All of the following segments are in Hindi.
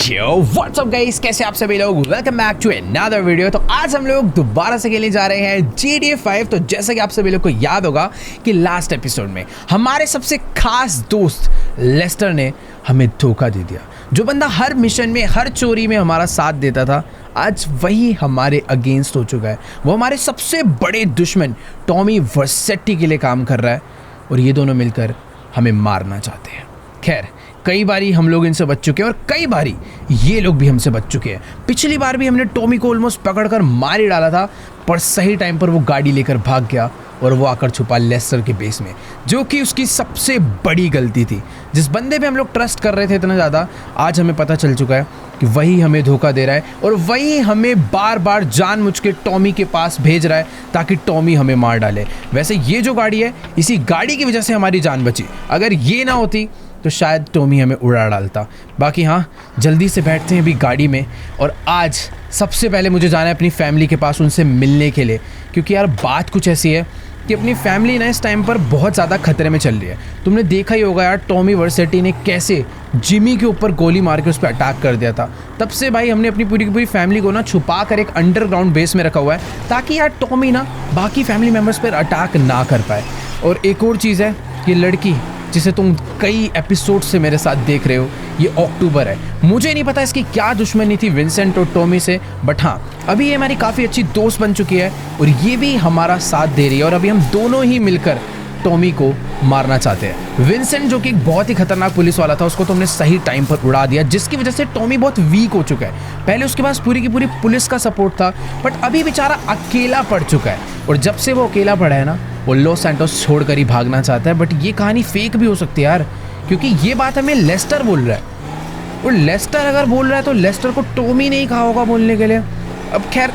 यो व्हाट्स अप गाइस, कैसे आप सभी लोग। Welcome back to another video. तो आज हम लोग दोबारा से खेलने जा रहे हैं GTA 5। तो जैसा कि आप सभी लोग को याद होगा कि लास्ट एपिसोड में हमारे सबसे खास दोस्त लेस्टर ने हमें धोखा दे दिया। जो बंदा हर मिशन में, हर चोरी में हमारा साथ देता था, आज वही हमारे अगेंस्ट हो चुका है। वो हमारे सबसे बड़े दुश्मन टॉमी वर्सेटी के लिए काम कर रहा है और ये दोनों मिलकर हमें मारना चाहते हैं। खैर, कई बारी हम लोग इनसे बच चुके हैं और कई बारी ये लोग भी हमसे बच चुके हैं। पिछली बार भी हमने टॉमी को ऑलमोस्ट पकड़कर मार ही डाला था, पर सही टाइम पर वो गाड़ी लेकर भाग गया और वो आकर छुपा लेस्टर के बेस में, जो कि उसकी सबसे बड़ी गलती थी। जिस बंदे पे हम लोग ट्रस्ट कर रहे थे इतना ज़्यादा, आज हमें पता चल चुका है कि वही हमें धोखा दे रहा है और वही हमें बार बार जानबूझ के टॉमी के पास भेज रहा है ताकि टॉमी हमें मार डाले। वैसे ये जो गाड़ी है, इसी गाड़ी की वजह से हमारी जान बची। अगर ये ना होती तो शायद टॉमी हमें उड़ा डालता। बाकी हाँ, जल्दी से बैठते हैं अभी गाड़ी में और आज सबसे पहले मुझे जाना है अपनी फैमिली के पास उनसे मिलने के लिए, क्योंकि यार बात कुछ ऐसी है कि अपनी फैमिली ना इस टाइम पर बहुत ज़्यादा खतरे में चल रही है। तुमने देखा ही होगा यार, टॉमी वर्सेटी ने कैसे जिमी के ऊपर गोली मार के उस पर अटैक कर दिया था। तब से भाई हमने अपनी पूरी की पूरी फैमिली को ना छुपा कर एक अंडरग्राउंड बेस में रखा हुआ है ताकि यार टॉमी ना बाकी फैमिली मेम्बर्स पर अटैक ना कर पाए। और एक और चीज़ है, ये लड़की जिसे तुम कई एपिसोड से मेरे साथ देख रहे हो, ये अक्टूबर है। मुझे नहीं पता इसकी क्या दुश्मनी थी विंसेंट और टॉमी से, बट हाँ, अभी ये हमारी काफ़ी अच्छी दोस्त बन चुकी है और ये भी हमारा साथ दे रही है। और अभी हम दोनों ही मिलकर टॉमी को मारना चाहते हैं। विंसेंट जो कि एक बहुत ही खतरनाक पुलिस वाला था, उसको तुमने सही टाइम पर उड़ा दिया, जिसकी वजह से टॉमी बहुत वीक हो चुका है। पहले उसके पास पूरी की पूरी पुलिस का सपोर्ट था, बट अभी बेचारा अकेला पड़ चुका है। और जब से वो अकेला पड़ा है ना, वो लॉस सैंटोस छोड़कर ही भागना चाहता है। बट ये कहानी फेक भी हो सकती है यार, क्योंकि ये बात हमें लेस्टर बोल रहा है और लेस्टर अगर बोल रहा है तो लेस्टर को टॉमी नहीं कहा होगा बोलने के लिए। अब खैर,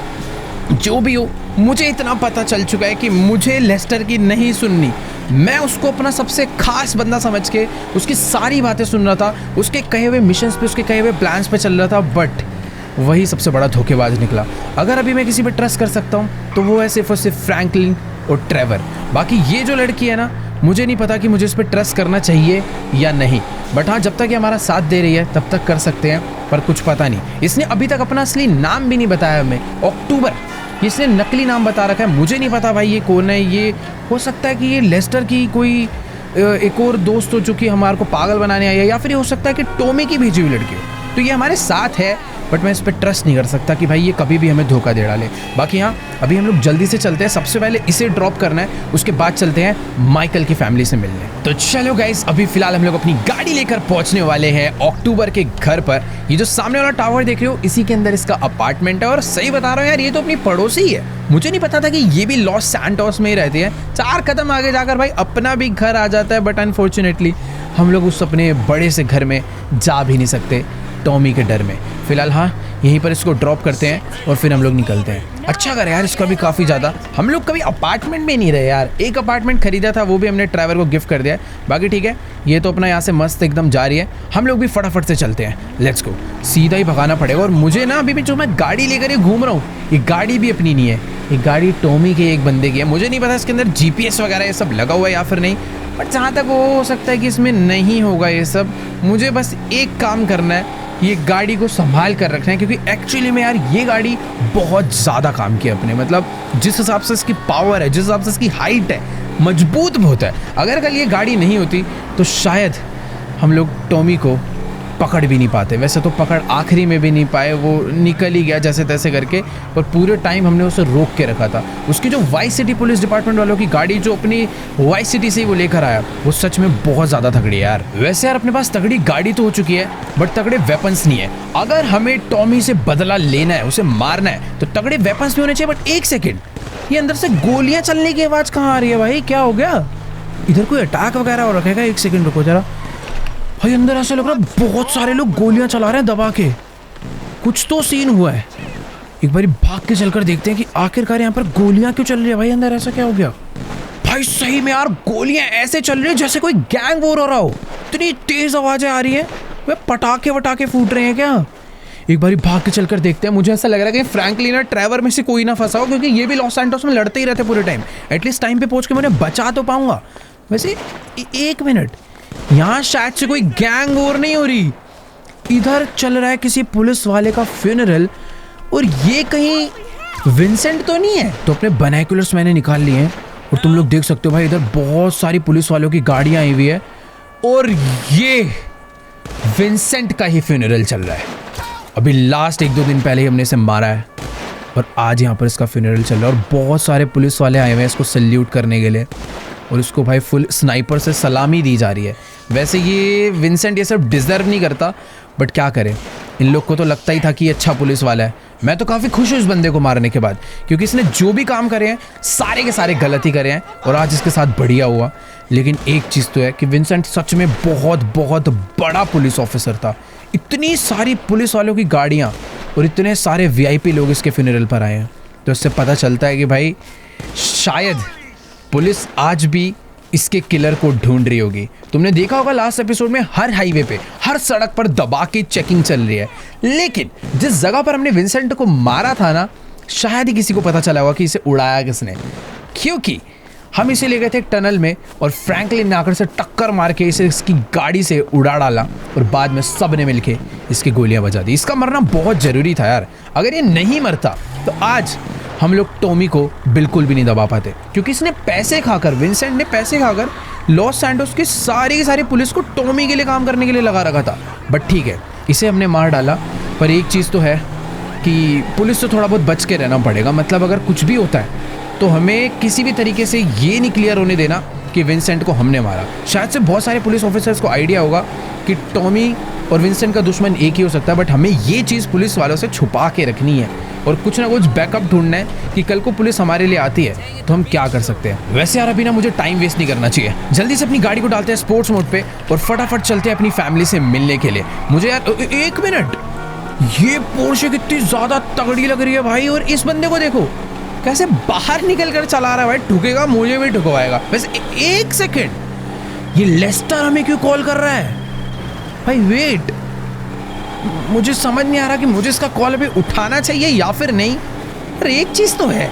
जो भी हो, मुझे इतना पता चल चुका है कि मुझे लेस्टर की नहीं सुननी। मैं उसको अपना सबसे खास बंदा समझ के उसकी सारी बातें सुन रहा था, उसके कहे हुए मिशंस पे, उसके कहे हुए प्लान्स पे चल रहा था, बट वही सबसे बड़ा धोखेबाज निकला। अगर अभी मैं किसी पे ट्रस्ट कर सकता हूँ तो वो है सिर्फ और सिर्फ फ्रैंकलिन और ट्रेवर। बाकी ये जो लड़की है ना, मुझे नहीं पता कि मुझे इस पर ट्रस्ट करना चाहिए या नहीं, बट हाँ, जब तक ये हमारा साथ दे रही है तब तक कर सकते हैं। पर कुछ पता नहीं, इसने अभी तक अपना असली नाम भी नहीं बताया हमें। अक्टूबर, इसने नकली नाम बता रखा है। मुझे नहीं पता भाई ये कौन है। ये हो सकता है कि ये लेस्टर की कोई एक और दोस्त हो, जो कि हमारे को पागल बनाने आई है, या फिर ये हो सकता है कि टॉमी की भेजी हुई लड़की हो। तो ये हमारे साथ है, बट मैं इस पर ट्रस्ट नहीं कर सकता कि भाई ये कभी भी हमें धोखा दे डाले। बाकी हाँ, अभी हम लोग जल्दी से चलते हैं। सबसे पहले इसे ड्रॉप करना है, उसके बाद चलते हैं माइकल की फैमिली से मिलने। तो चलो गाइस, अभी फिलहाल हम लोग अपनी गाड़ी लेकर पहुंचने वाले हैं अक्टूबर के घर पर। ये जो सामने वाला टावर देख रहे हो, इसी के अंदर इसका अपार्टमेंट है। और सही बता रहा हूँ यार, ये तो अपनी पड़ोसी ही है। मुझे नहीं पता था कि ये भी लॉस सैंटोस में ही रहती है। 4 कदम आगे जाकर भाई अपना भी घर आ जाता है, बट अनफॉर्चुनेटली हम लोग उस अपने बड़े से घर में जा भी नहीं सकते टॉमी के डर में। फिलहाल हाँ, यहीं पर इसको ड्रॉप करते हैं और फिर हम लोग निकलते हैं। अच्छा कर यार, इसका भी काफ़ी ज़्यादा, हम लोग कभी अपार्टमेंट में नहीं रहे यार। एक अपार्टमेंट खरीदा था, वो भी हमने ड्राइवर को गिफ्ट कर दिया है। बाकी ठीक है, ये तो अपना यहाँ से मस्त एकदम जा रही है। हम लोग भी फटाफट से चलते हैं, लेट्स गो। सीधा ही भगाना पड़ेगा। और मुझे ना अभी भी जो मैं गाड़ी लेकर ये घूम रहा हूँ, ये गाड़ी भी अपनी नहीं है, ये गाड़ी टॉमी के एक बंदे की है। मुझे नहीं पता इसके अंदर GPS वगैरह ये सब लगा हुआ है या फिर नहीं, बट जहाँ तक वो हो सकता है कि इसमें नहीं होगा ये सब। मुझे बस एक काम करना है, ये गाड़ी को संभाल कर रखना है, क्योंकि एक्चुअली में यार ये गाड़ी बहुत ज़्यादा काम की है अपने। मतलब जिस हिसाब से इसकी पावर है, जिस हिसाब से इसकी हाइट है, मजबूत बहुत है। अगर कल ये गाड़ी नहीं होती तो शायद हम लोग टॉमी को पकड़ भी नहीं पाते। वैसे तो पकड़ आखिरी में भी नहीं पाए, वो निकल ही गया जैसे तैसे करके, पर पूरे टाइम हमने उसे रोक के रखा था। उसकी जो वाई सिटी पुलिस डिपार्टमेंट वालों की गाड़ी जो अपनी वाई सिटी से ही वो लेकर आया, वो सच में बहुत ज़्यादा तगड़ी है यार। वैसे यार अपने पास तगड़ी गाड़ी तो हो चुकी है, बट तगड़े वेपन्स नहीं है। अगर हमें टॉमी से बदला लेना है, उसे मारना है, तो तगड़े वेपन्स भी होने चाहिए। बट एक सेकेंड, ये अंदर से गोलियाँ चलने की आवाज़ कहाँ आ रही है भाई? क्या हो गया? इधर कोई अटैक वगैरह हो रखेगा? एक सेकेंड रुको जरा भाई, अंदर ऐसा लग रहा है बहुत सारे लोग गोलियां चला रहे हैं दबा के। कुछ तो सीन हुआ है। एक बार भाग के चलकर देखते हैं कि आखिरकार यहाँ पर गोलियां क्यों चल रही है भाई। अंदर ऐसा क्या हो गया भाई? सही में यार गोलियां ऐसे चल रही है जैसे कोई गैंग वॉर हो रहा हो। इतनी तेज आवाजें आ रही है, वे पटाखे वटाखे फूट रहे हैं क्या? एक बार भाग के चलकर देखते हैं। मुझे ऐसा लग रहा है कि फ्रैंकलिन और ट्रेवर में से कोई ना फंसा हो, क्योंकि ये भी लॉस सैंटोस में लड़ते ही रहते पूरे टाइम। एटलीस्ट टाइम पे पहुंच के मैंने बचा तो पाऊंगा। वैसे एक मिनट, यहाँ शायद से कोई गैंग वॉर नहीं हो रही, इधर चल रहा है किसी पुलिस वाले का फ्यूनरल, और ये कहीं विंसेंट तो नहीं है। तो अपने बाइनोकुलर्स मैंने निकाल लिए हैं और तुम लोग देख सकते हो भाई इधर बहुत सारी पुलिस वालों की गाड़ियां आई हुई है और ये विंसेंट का ही फ्यूनरल चल रहा है। अभी लास्ट 1-2 दिन पहले ही हमने इसे मारा है और आज यहाँ पर इसका फ्यूनरल चल रहा है और बहुत सारे पुलिस वाले आए हुए हैं इसको सल्यूट करने के लिए और इसको भाई फुल स्नाइपर से सलामी दी जा रही है। वैसे ये विंसेंट ये सब डिज़र्व नहीं करता, बट क्या करें, इन लोग को तो लगता ही था कि ये अच्छा पुलिस वाला है। मैं तो काफ़ी खुश हूँ इस बंदे को मारने के बाद, क्योंकि इसने जो भी काम करे हैं सारे के सारे गलत ही करे हैं और आज इसके साथ बढ़िया हुआ। लेकिन एक चीज़ तो है कि विंसेंट सच में बहुत बहुत बड़ा पुलिस ऑफिसर था। इतनी सारी पुलिस वालों की गाड़ियाँ और इतने सारे VIP लोग इसके फ्यूनरल पर आए हैं, तो इससे पता चलता है कि भाई शायद पुलिस आज भी इसके किलर को ढूंढ रही होगी। तुमने देखा होगा लास्ट एपिसोड में हर हाईवे पे, हर सड़क पर दबा के चेकिंग चल रही है, लेकिन जिस जगह पर हमने विंसेंट को मारा था ना, शायद ही किसी को पता चला होगा कि इसे उड़ाया किसने, क्योंकि हम इसे ले गए थे एक टनल में और फ्रैंकलिन ने आकर से टक्कर मार के इसे इसकी गाड़ी से उड़ा डाला और बाद में सब ने मिलके इसकी गोलियां बजा दी। इसका मरना बहुत ज़रूरी था यार, अगर ये नहीं मरता तो आज हम लोग टॉमी को बिल्कुल भी नहीं दबा पाते, क्योंकि इसने पैसे खाकर, विंसेंट ने पैसे खाकर लॉस सैंटोस की सारी पुलिस को टॉमी के लिए काम करने के लिए लगा रखा था। बट ठीक है, इसे हमने मार डाला, पर एक चीज़ तो है कि पुलिस से थोड़ा बहुत बच के रहना पड़ेगा। मतलब अगर कुछ भी होता है तो हमें किसी भी तरीके से ये नहीं क्लियर होने देना कि विंसेंट को हमने मारा। शायद से बहुत सारे पुलिस ऑफिसर्स को आइडिया होगा कि टॉमी और विंसेंट का दुश्मन एक ही हो सकता है, बट हमें ये चीज़ पुलिस वालों से छुपा के रखनी है और कुछ ना कुछ बैकअप ढूंढना है कि कल को पुलिस हमारे लिए आती है तो हम क्या कर सकते हैं। वैसे यार अभी ना मुझे टाइम वेस्ट नहीं करना चाहिए, जल्दी से अपनी गाड़ी को डालते हैं स्पोर्ट्स मोड पे और फटाफट चलते हैं अपनी फैमिली से मिलने के लिए। मुझे यार 1 मिनट, ये पोर्शे कितनी ज़्यादा तगड़ी लग रही है भाई, और इस बंदे को देखो कैसे बाहर निकल कर चला रहा है भाई, ठुकेगा मुझे भी ठुकवाएगा। वैसे 1 सेकेंड, ये लेस्टर हमें क्यों कॉल कर रहा है भाई? वेट, मुझे समझ नहीं आ रहा कि मुझे इसका कॉल अभी उठाना चाहिए या फिर नहीं। पर एक चीज़ तो है,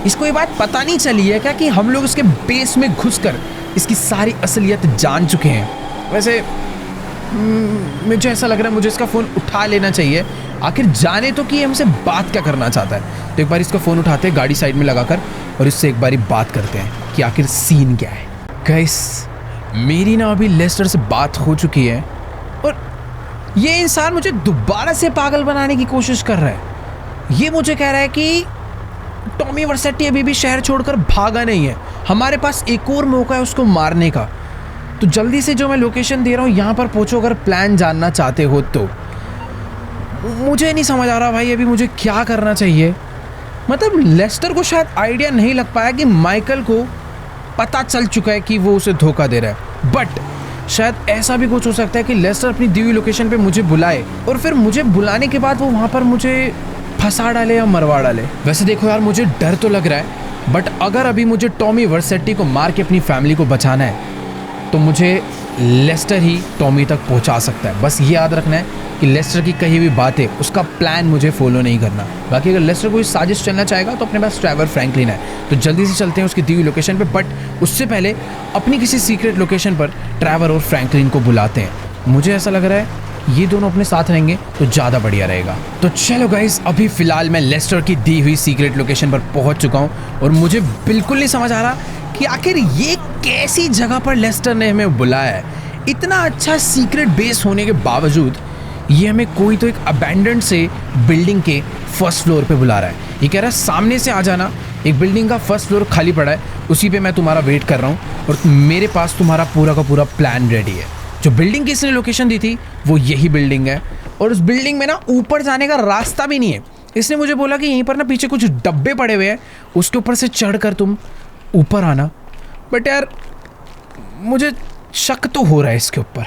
इसको ये बात पता नहीं चली है क्या कि हम लोग इसके बेस में घुसकर इसकी सारी असलियत जान चुके हैं। वैसे मुझे ऐसा लग रहा है मुझे इसका फ़ोन उठा लेना चाहिए, आखिर जाने तो कि ये हमसे बात क्या करना चाहता है। तो एक बार इसका फ़ोन उठाते हैं गाड़ी साइड में लगाकर और इससे एक बारी बात करते हैं कि आखिर सीन क्या है। गाइस, मेरी ना अभी लेस्टर से बात हो चुकी है और ये इंसान मुझे दोबारा से पागल बनाने की कोशिश कर रहा है। ये मुझे कह रहा है कि टॉमी वर्सेटी अभी भी शहर छोड़कर भागा नहीं है, हमारे पास एक और मौका है उसको मारने का। तो जल्दी से जो मैं लोकेशन दे रहा हूँ यहाँ पर पहुँचो अगर प्लान जानना चाहते हो तो। मुझे नहीं समझ आ रहा भाई अभी मुझे क्या करना चाहिए। मतलब लेस्टर को शायद आइडिया नहीं लग पाया कि माइकल को पता चल चुका है कि वो उसे धोखा दे रहा है, बट शायद ऐसा भी कुछ हो सकता है कि लेस्टर अपनी दी हुई लोकेशन पे मुझे बुलाए और फिर मुझे बुलाने के बाद वो वहाँ पर मुझे फंसा डाले या मरवा डाले। वैसे देखो यार, मुझे डर तो लग रहा है, बट अगर अभी मुझे टॉमी वर्सेटी को मार के अपनी फैमिली को बचाना है तो मुझे लेस्टर ही टॉमी तक पहुंचा सकता है। बस ये याद रखना है कि लेस्टर की कही हुई बातें, उसका प्लान मुझे फॉलो नहीं करना। बाकी अगर लेस्टर कोई साजिश चलना चाहेगा तो अपने पास ट्रेवर फ्रैंकलिन है, तो जल्दी से चलते हैं उसकी दी हुई लोकेशन पे। बट उससे पहले अपनी किसी सीक्रेट लोकेशन पर ट्रेवर और फ्रैंकलिन को बुलाते हैं। मुझे ऐसा लग रहा है ये दोनों अपने साथ रहेंगे तो ज़्यादा बढ़िया रहेगा। तो चलो गाइस, अभी फ़िलहाल मैं लेस्टर की दी हुई सीक्रेट लोकेशन पर पहुँच चुका हूँ और मुझे बिल्कुल नहीं समझ आ रहा कि आखिर ये कैसी जगह पर लेस्टर ने हमें बुलाया है। इतना अच्छा सीक्रेट बेस होने के बावजूद ये हमें कोई तो एक अबैंडन्ड से बिल्डिंग के फर्स्ट फ्लोर पे बुला रहा है। ये कह रहा है सामने से आ जाना, एक बिल्डिंग का फर्स्ट फ्लोर खाली पड़ा है, उसी पे मैं तुम्हारा वेट कर रहा हूँ और मेरे पास तुम्हारा पूरा का पूरा प्लान रेडी है। जो बिल्डिंग की इसने लोकेशन दी थी वो यही बिल्डिंग है और उस बिल्डिंग में ना ऊपर जाने का रास्ता भी नहीं है। इसने मुझे बोला कि यहीं पर ना पीछे कुछ डब्बे पड़े हुए हैं, उसके ऊपर से चढ़ कर तुम ऊपर आना। बट यार मुझे शक तो हो रहा है इसके ऊपर,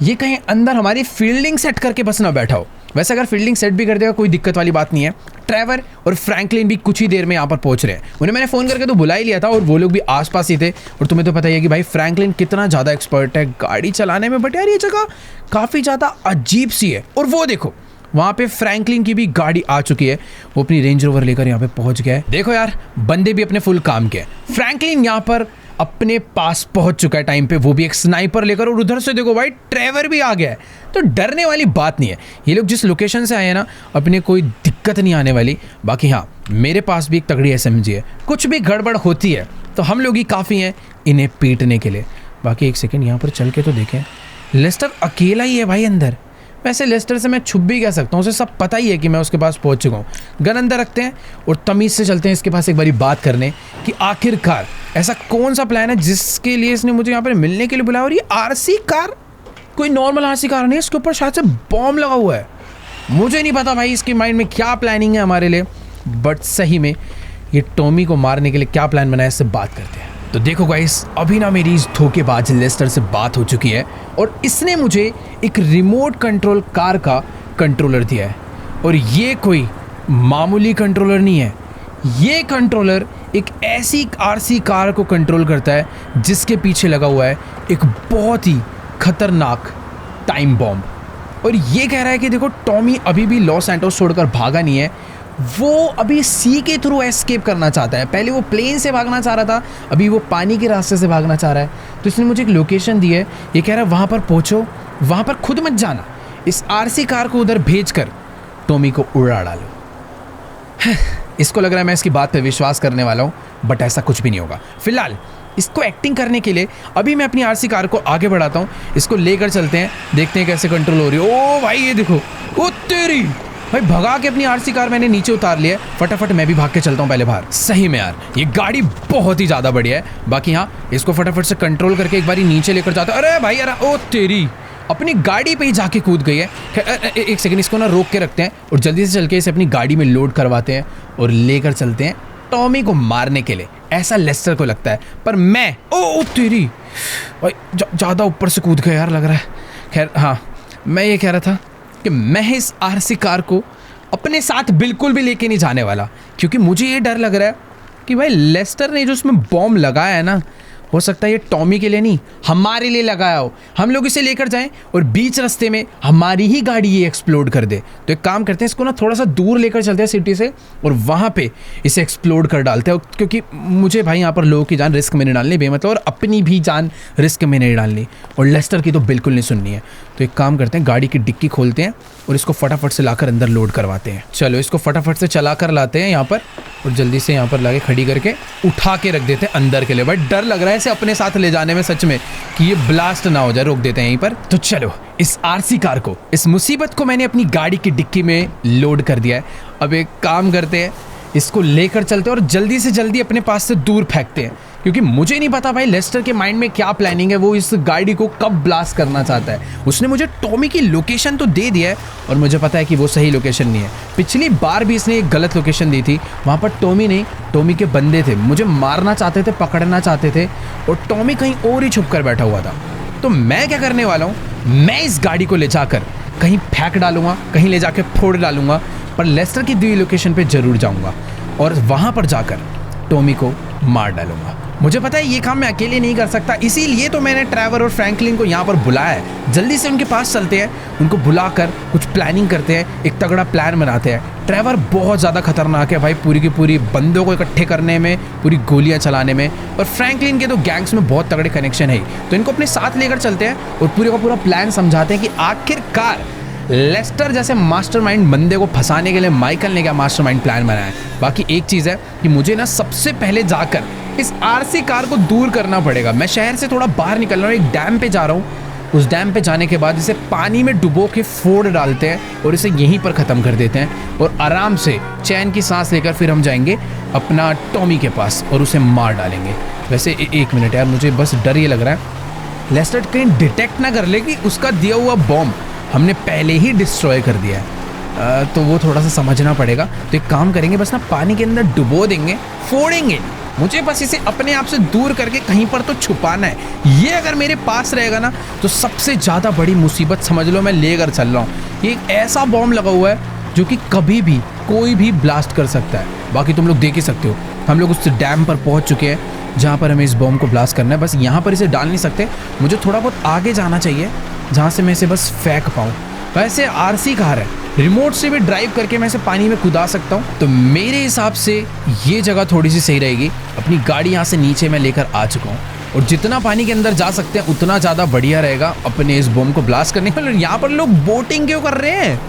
ये कहीं अंदर हमारी फील्डिंग सेट करके बस ना बैठा हो। वैसे अगर फील्डिंग सेट भी कर देगा कोई दिक्कत वाली बात नहीं है। ट्रेवर और फ्रैंकलिन भी कुछ ही देर में यहाँ पर पहुँच रहे हैं। उन्हें मैंने फ़ोन करके तो बुला ही लिया था और वो लोग भी आसपास ही थे। और तुम्हें तो पता ही है कि भाई फ्रैंकलिन कितना ज़्यादा एक्सपर्ट है गाड़ी चलाने में। बट यार ये जगह काफ़ी ज़्यादा अजीब सी है। और वो देखो वहाँ पे फ्रैंकलिन की भी गाड़ी आ चुकी है, वो अपनी रेंज रोवर लेकर यहाँ पे पहुँच गया है। देखो यार, बंदे भी अपने फुल काम के हैं। फ्रैंकलिन यहाँ पर अपने पास पहुंच चुका है टाइम पे, वो भी एक स्नाइपर लेकर। और उधर से देखो भाई ट्रेवर भी आ गया है, तो डरने वाली बात नहीं है। ये लोग जिस लोकेशन से आए हैं ना, अपने कोई दिक्कत नहीं आने वाली। बाकी हाँ, मेरे पास भी एक तगड़ी SMG है, कुछ भी गड़बड़ होती है तो हम लोग ही काफ़ी हैं इन्हें पीटने के लिए। बाकी एक सेकेंड यहाँ पर चल के तो देखें, लेस्टर अकेला ही है भाई अंदर। वैसे लेस्टर से मैं छुप भी कह सकता हूँ, उसे सब पता ही है कि मैं उसके पास पहुँच चुका हूँ। गन अंदर रखते हैं और तमीज़ से चलते हैं इसके पास एक बारी बात करने कि आखिरकार ऐसा कौन सा प्लान है जिसके लिए इसने मुझे यहाँ पर मिलने के लिए बुलाया। और ये RC कार कोई नॉर्मल RC कार नहीं, इसके ऊपर शायद से बॉम्ब लगा हुआ है। मुझे नहीं पता भाई इसके माइंड में क्या प्लानिंग है हमारे लिए, बट सही में ये टॉमी को मारने के लिए क्या प्लान बनाया, इससे बात करते हैं। तो देखो गाइस, अभी ना मेरी इस धोखेबाज लेस्टर से बात हो चुकी है और इसने मुझे एक रिमोट कंट्रोल कार का कंट्रोलर दिया है। और ये कोई मामूली कंट्रोलर नहीं है, ये कंट्रोलर एक ऐसी RC कार को कंट्रोल करता है जिसके पीछे लगा हुआ है एक बहुत ही खतरनाक टाइम बॉम्ब। और ये कह रहा है कि देखो टॉमी अभी भी लॉस सैंटोस छोड़कर भागा नहीं है, वो अभी सी के थ्रू एस्केप करना चाहता है। पहले वो प्लेन से भागना चाह रहा था, अभी वो पानी के रास्ते से भागना चाह रहा है। तो इसने मुझे एक लोकेशन दी है, ये कह रहा है वहाँ पर पहुँचो, वहाँ पर खुद मत जाना, इस RC कार को उधर भेज कर टॉमी को उड़ा डालो। इसको लग रहा है मैं इसकी बात पे विश्वास करने वाला हूँ, बट ऐसा कुछ भी नहीं होगा। फिलहाल इसको एक्टिंग करने के लिए अभी मैं अपनी RC कार को आगे बढ़ाता हूँ, इसको लेकर चलते हैं, देखते हैं कैसे कंट्रोल हो रही है। ओ भाई ये देखो, ओ तेरी भाई, भगा के अपनी RC कार मैंने नीचे उतार लिया। फटाफट मैं भी भाग के चलता हूँ पहले बाहर। सही में यार ये गाड़ी बहुत ही ज़्यादा बढ़िया है। बाकी हाँ, इसको फटाफट से कंट्रोल करके एक बारी नीचे लेकर जाता हूँ। अरे भाई यार, ओ तेरी, अपनी गाड़ी पे ही जाके कूद गई है। एक सेकंड, इसको ना रोक के रखते हैं और जल्दी से चल के इसे अपनी गाड़ी में लोड करवाते हैं और लेकर चलते हैं टॉमी को मारने के लिए। ऐसा लेस्टर को लगता है, पर मैं ओ तेरी भाई ज़्यादा ऊपर से कूद गया यार लग रहा है। खैर हाँ, मैं ये कह रहा था कि मैं इस RC कार को अपने साथ बिल्कुल भी लेके नहीं जाने वाला, क्योंकि मुझे ये डर लग रहा है कि भाई लेस्टर ने जो उसमें बॉम्ब लगाया है ना, हो सकता है ये टॉमी के लिए नहीं हमारे लिए लगाया हो। हम लोग इसे लेकर जाएं और बीच रास्ते में हमारी ही गाड़ी ये एक्सप्लोड कर दे। तो एक काम करते हैं, इसको ना थोड़ा सा दूर लेकर चलते हैं सिटी से और वहाँ पे इसे एक्सप्लोड कर डालते हैं, क्योंकि मुझे भाई यहाँ पर लोगों की जान रिस्क में नहीं डालनी बेमतलब, और अपनी भी जान रिस्क में नहीं डालनी, और लेस्टर की तो बिल्कुल नहीं सुननी है। तो एक काम करते हैं, गाड़ी की डिक्की खोलते हैं और इसको फटाफट से लाकर अंदर लोड करवाते हैं। चलो इसको फटाफट से चला कर लाते हैं यहाँ पर और जल्दी से यहाँ पर लाके खड़ी करके उठा के रख देते हैं अंदर के लिए। भाई डर लग रहा है इसे अपने साथ ले जाने में सच में, कि ये ब्लास्ट ना हो जाए। रोक देते हैं यहीं पर। तो चलो इस RC कार को, इस मुसीबत को मैंने अपनी गाड़ी की डिक्की में लोड कर दिया है। अब एक काम करते हैं, इसको लेकर चलते हैं और जल्दी से जल्दी अपने पास से दूर फेंकते हैं, क्योंकि मुझे नहीं पता भाई लेस्टर के माइंड में क्या प्लानिंग है, वो इस गाड़ी को कब ब्लास्ट करना चाहता है। उसने मुझे टॉमी की लोकेशन तो दे दिया है और मुझे पता है कि वो सही लोकेशन नहीं है। पिछली बार भी इसने एक गलत लोकेशन दी थी, वहाँ पर टॉमी नहीं, टॉमी के बंदे थे, मुझे मारना चाहते थे, पकड़ना चाहते थे, और टॉमी कहीं और ही छुप कर बैठा हुआ था। तो मैं क्या करने वाला हूँ, मैं इस गाड़ी को ले जाकर कहीं फेंक डालूंगा, कहीं ले जाकर फोड़ डालूंगा, पर लेस्टर की दी लोकेशन पे जरूर जाऊंगा और वहाँ पर जाकर टॉमी को मार डालूंगा। मुझे पता है ये काम मैं अकेले नहीं कर सकता, इसीलिए तो मैंने ट्रेवर और फ्रैंकलिन को यहाँ पर बुलाया है। जल्दी से उनके पास चलते हैं, उनको बुलाकर कुछ प्लानिंग करते हैं, एक तगड़ा प्लान बनाते हैं। ट्रेवर बहुत ज़्यादा खतरनाक है भाई, पूरी की पूरी बंदों को इकट्ठे करने में, पूरी गोलियाँ चलाने में, और फ्रैंकलिन के तो गैंग्स में बहुत तगड़े कनेक्शन है। तो इनको अपने साथ लेकर चलते हैं और पूरे का पूरा प्लान समझाते हैं कि आखिरकार लेस्टर जैसे मास्टरमाइंड बंदे को फंसाने के लिए माइकल ने क्या मास्टरमाइंड प्लान बनाया है। बाकी एक चीज़ है कि मुझे ना सबसे पहले जाकर इस RC कार को दूर करना पड़ेगा। मैं शहर से थोड़ा बाहर निकल रहा हूँ, एक डैम पे जा रहा हूँ। उस डैम पे जाने के बाद इसे पानी में डुबो के फोड़ डालते हैं और इसे यहीं पर ख़त्म कर देते हैं, और आराम से चैन की सांस लेकर फिर हम जाएंगे अपना टॉमी के पास और उसे मार डालेंगे। वैसे एक मिनट यार, मुझे बस डर ये लग रहा है लेस्टर कहीं डिटेक्ट ना कर ले कि उसका दिया हुआ बॉम्ब हमने पहले ही डिस्ट्रॉय कर दिया है। तो वो थोड़ा सा समझना पड़ेगा। तो एक काम करेंगे, बस ना पानी के अंदर डुबो देंगे, फोड़ेंगे। मुझे बस इसे अपने आप से दूर करके कहीं पर तो छुपाना है। ये अगर मेरे पास रहेगा ना तो सबसे ज़्यादा बड़ी मुसीबत समझ लो मैं लेकर चल रहा हूँ। ये एक ऐसा बॉम्ब लगा हुआ है जो कि कभी भी कोई भी ब्लास्ट कर सकता है। बाकी तुम लोग देख ही सकते हो, हम लोग उस डैम पर पहुँच चुके हैं जहाँ पर हमें इस बॉम्ब को ब्लास्ट करना है। बस यहाँ पर इसे डाल नहीं सकते, मुझे थोड़ा बहुत आगे जाना चाहिए जहाँ से मैं इसे बस फेंक पाऊँ। वैसे RC कार है, रिमोट से भी ड्राइव करके मैं इसे पानी में कूदा सकता हूँ, तो मेरे हिसाब से ये जगह थोड़ी सी सही रहेगी। अपनी गाड़ी यहाँ से नीचे मैं लेकर आ चुका हूँ और जितना पानी के अंदर जा सकते हैं उतना ज़्यादा बढ़िया रहेगा अपने इस बम को ब्लास्ट करने के लिए। यहाँ पर लोग बोटिंग क्यों कर रहे हैं?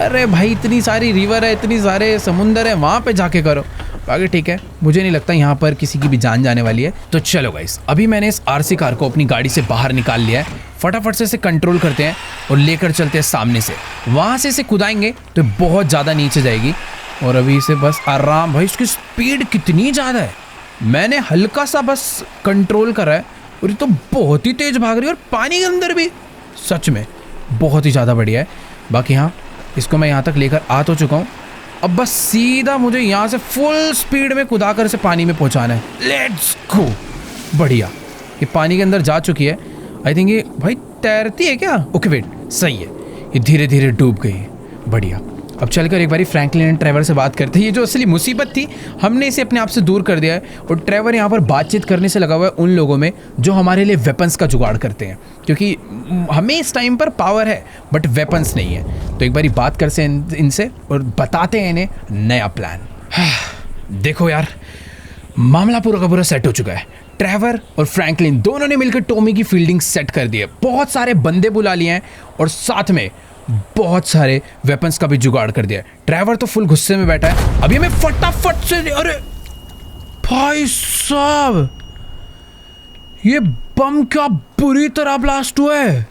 अरे भाई इतनी सारी रिवर है, इतनी सारे समुंदर है, वहाँ पे जाके करो। बाकी ठीक है, मुझे नहीं लगता यहाँ पर किसी की भी जान जाने वाली है। तो चलो गाइस, अभी मैंने इस आरसी कार को अपनी गाड़ी से बाहर निकाल लिया है। फटाफट से इसे कंट्रोल करते हैं और लेकर चलते हैं सामने से। वहाँ से इसे कुदाएंगे तो बहुत ज़्यादा नीचे जाएगी और अभी इसे बस आराम। भाई इसकी स्पीड कितनी ज़्यादा है, मैंने हल्का सा बस कंट्रोल करा है और ये तो बहुत ही तेज़ भाग रही है और पानी के अंदर भी सच में बहुत ही ज़्यादा बढ़िया है। बाकी हाँ, इसको मैं यहाँ तक लेकर आ तो चुका हूँ, अब बस सीधा मुझे यहाँ से फुल स्पीड में कुदा कर इसे पानी में पहुँचाना है। Let's go. बढ़िया, ये पानी के अंदर जा चुकी है। आई थिंक ये भाई तैरती है क्या? ओके वेट, सही है, ये धीरे धीरे डूब गई है। बढ़िया, अब चलकर एक बारी फ्रैंकलिन एंड ट्रेवर से बात करते हैं। ये जो असली मुसीबत थी हमने इसे अपने आप से दूर कर दिया है और ट्रेवर यहाँ पर बातचीत करने से लगा हुआ है उन लोगों में जो हमारे लिए वेपन्स का जुगाड़ करते हैं, क्योंकि हमें इस टाइम पर पावर है बट वेपन्स नहीं है। तो एक बारी बात करते हैं इनसे और बताते हैं इन्हें नया प्लान। देखो यार, मामला पूरा का पूरा सेट हो चुका है। ट्रेवर और फ्रैंकलिन दोनों ने मिलकर टॉमी की फील्डिंग सेट कर दी है, बहुत सारे बंदे बुला लिए हैं और साथ में बहुत सारे वेपन्स का भी जुगाड़ कर दिया है। ट्रेवर तो फुल गुस्से में बैठा है। अभी मैं फटाफट से, अरे भाई साहब, ये बम क्या बुरी तरह ब्लास्ट हुआ है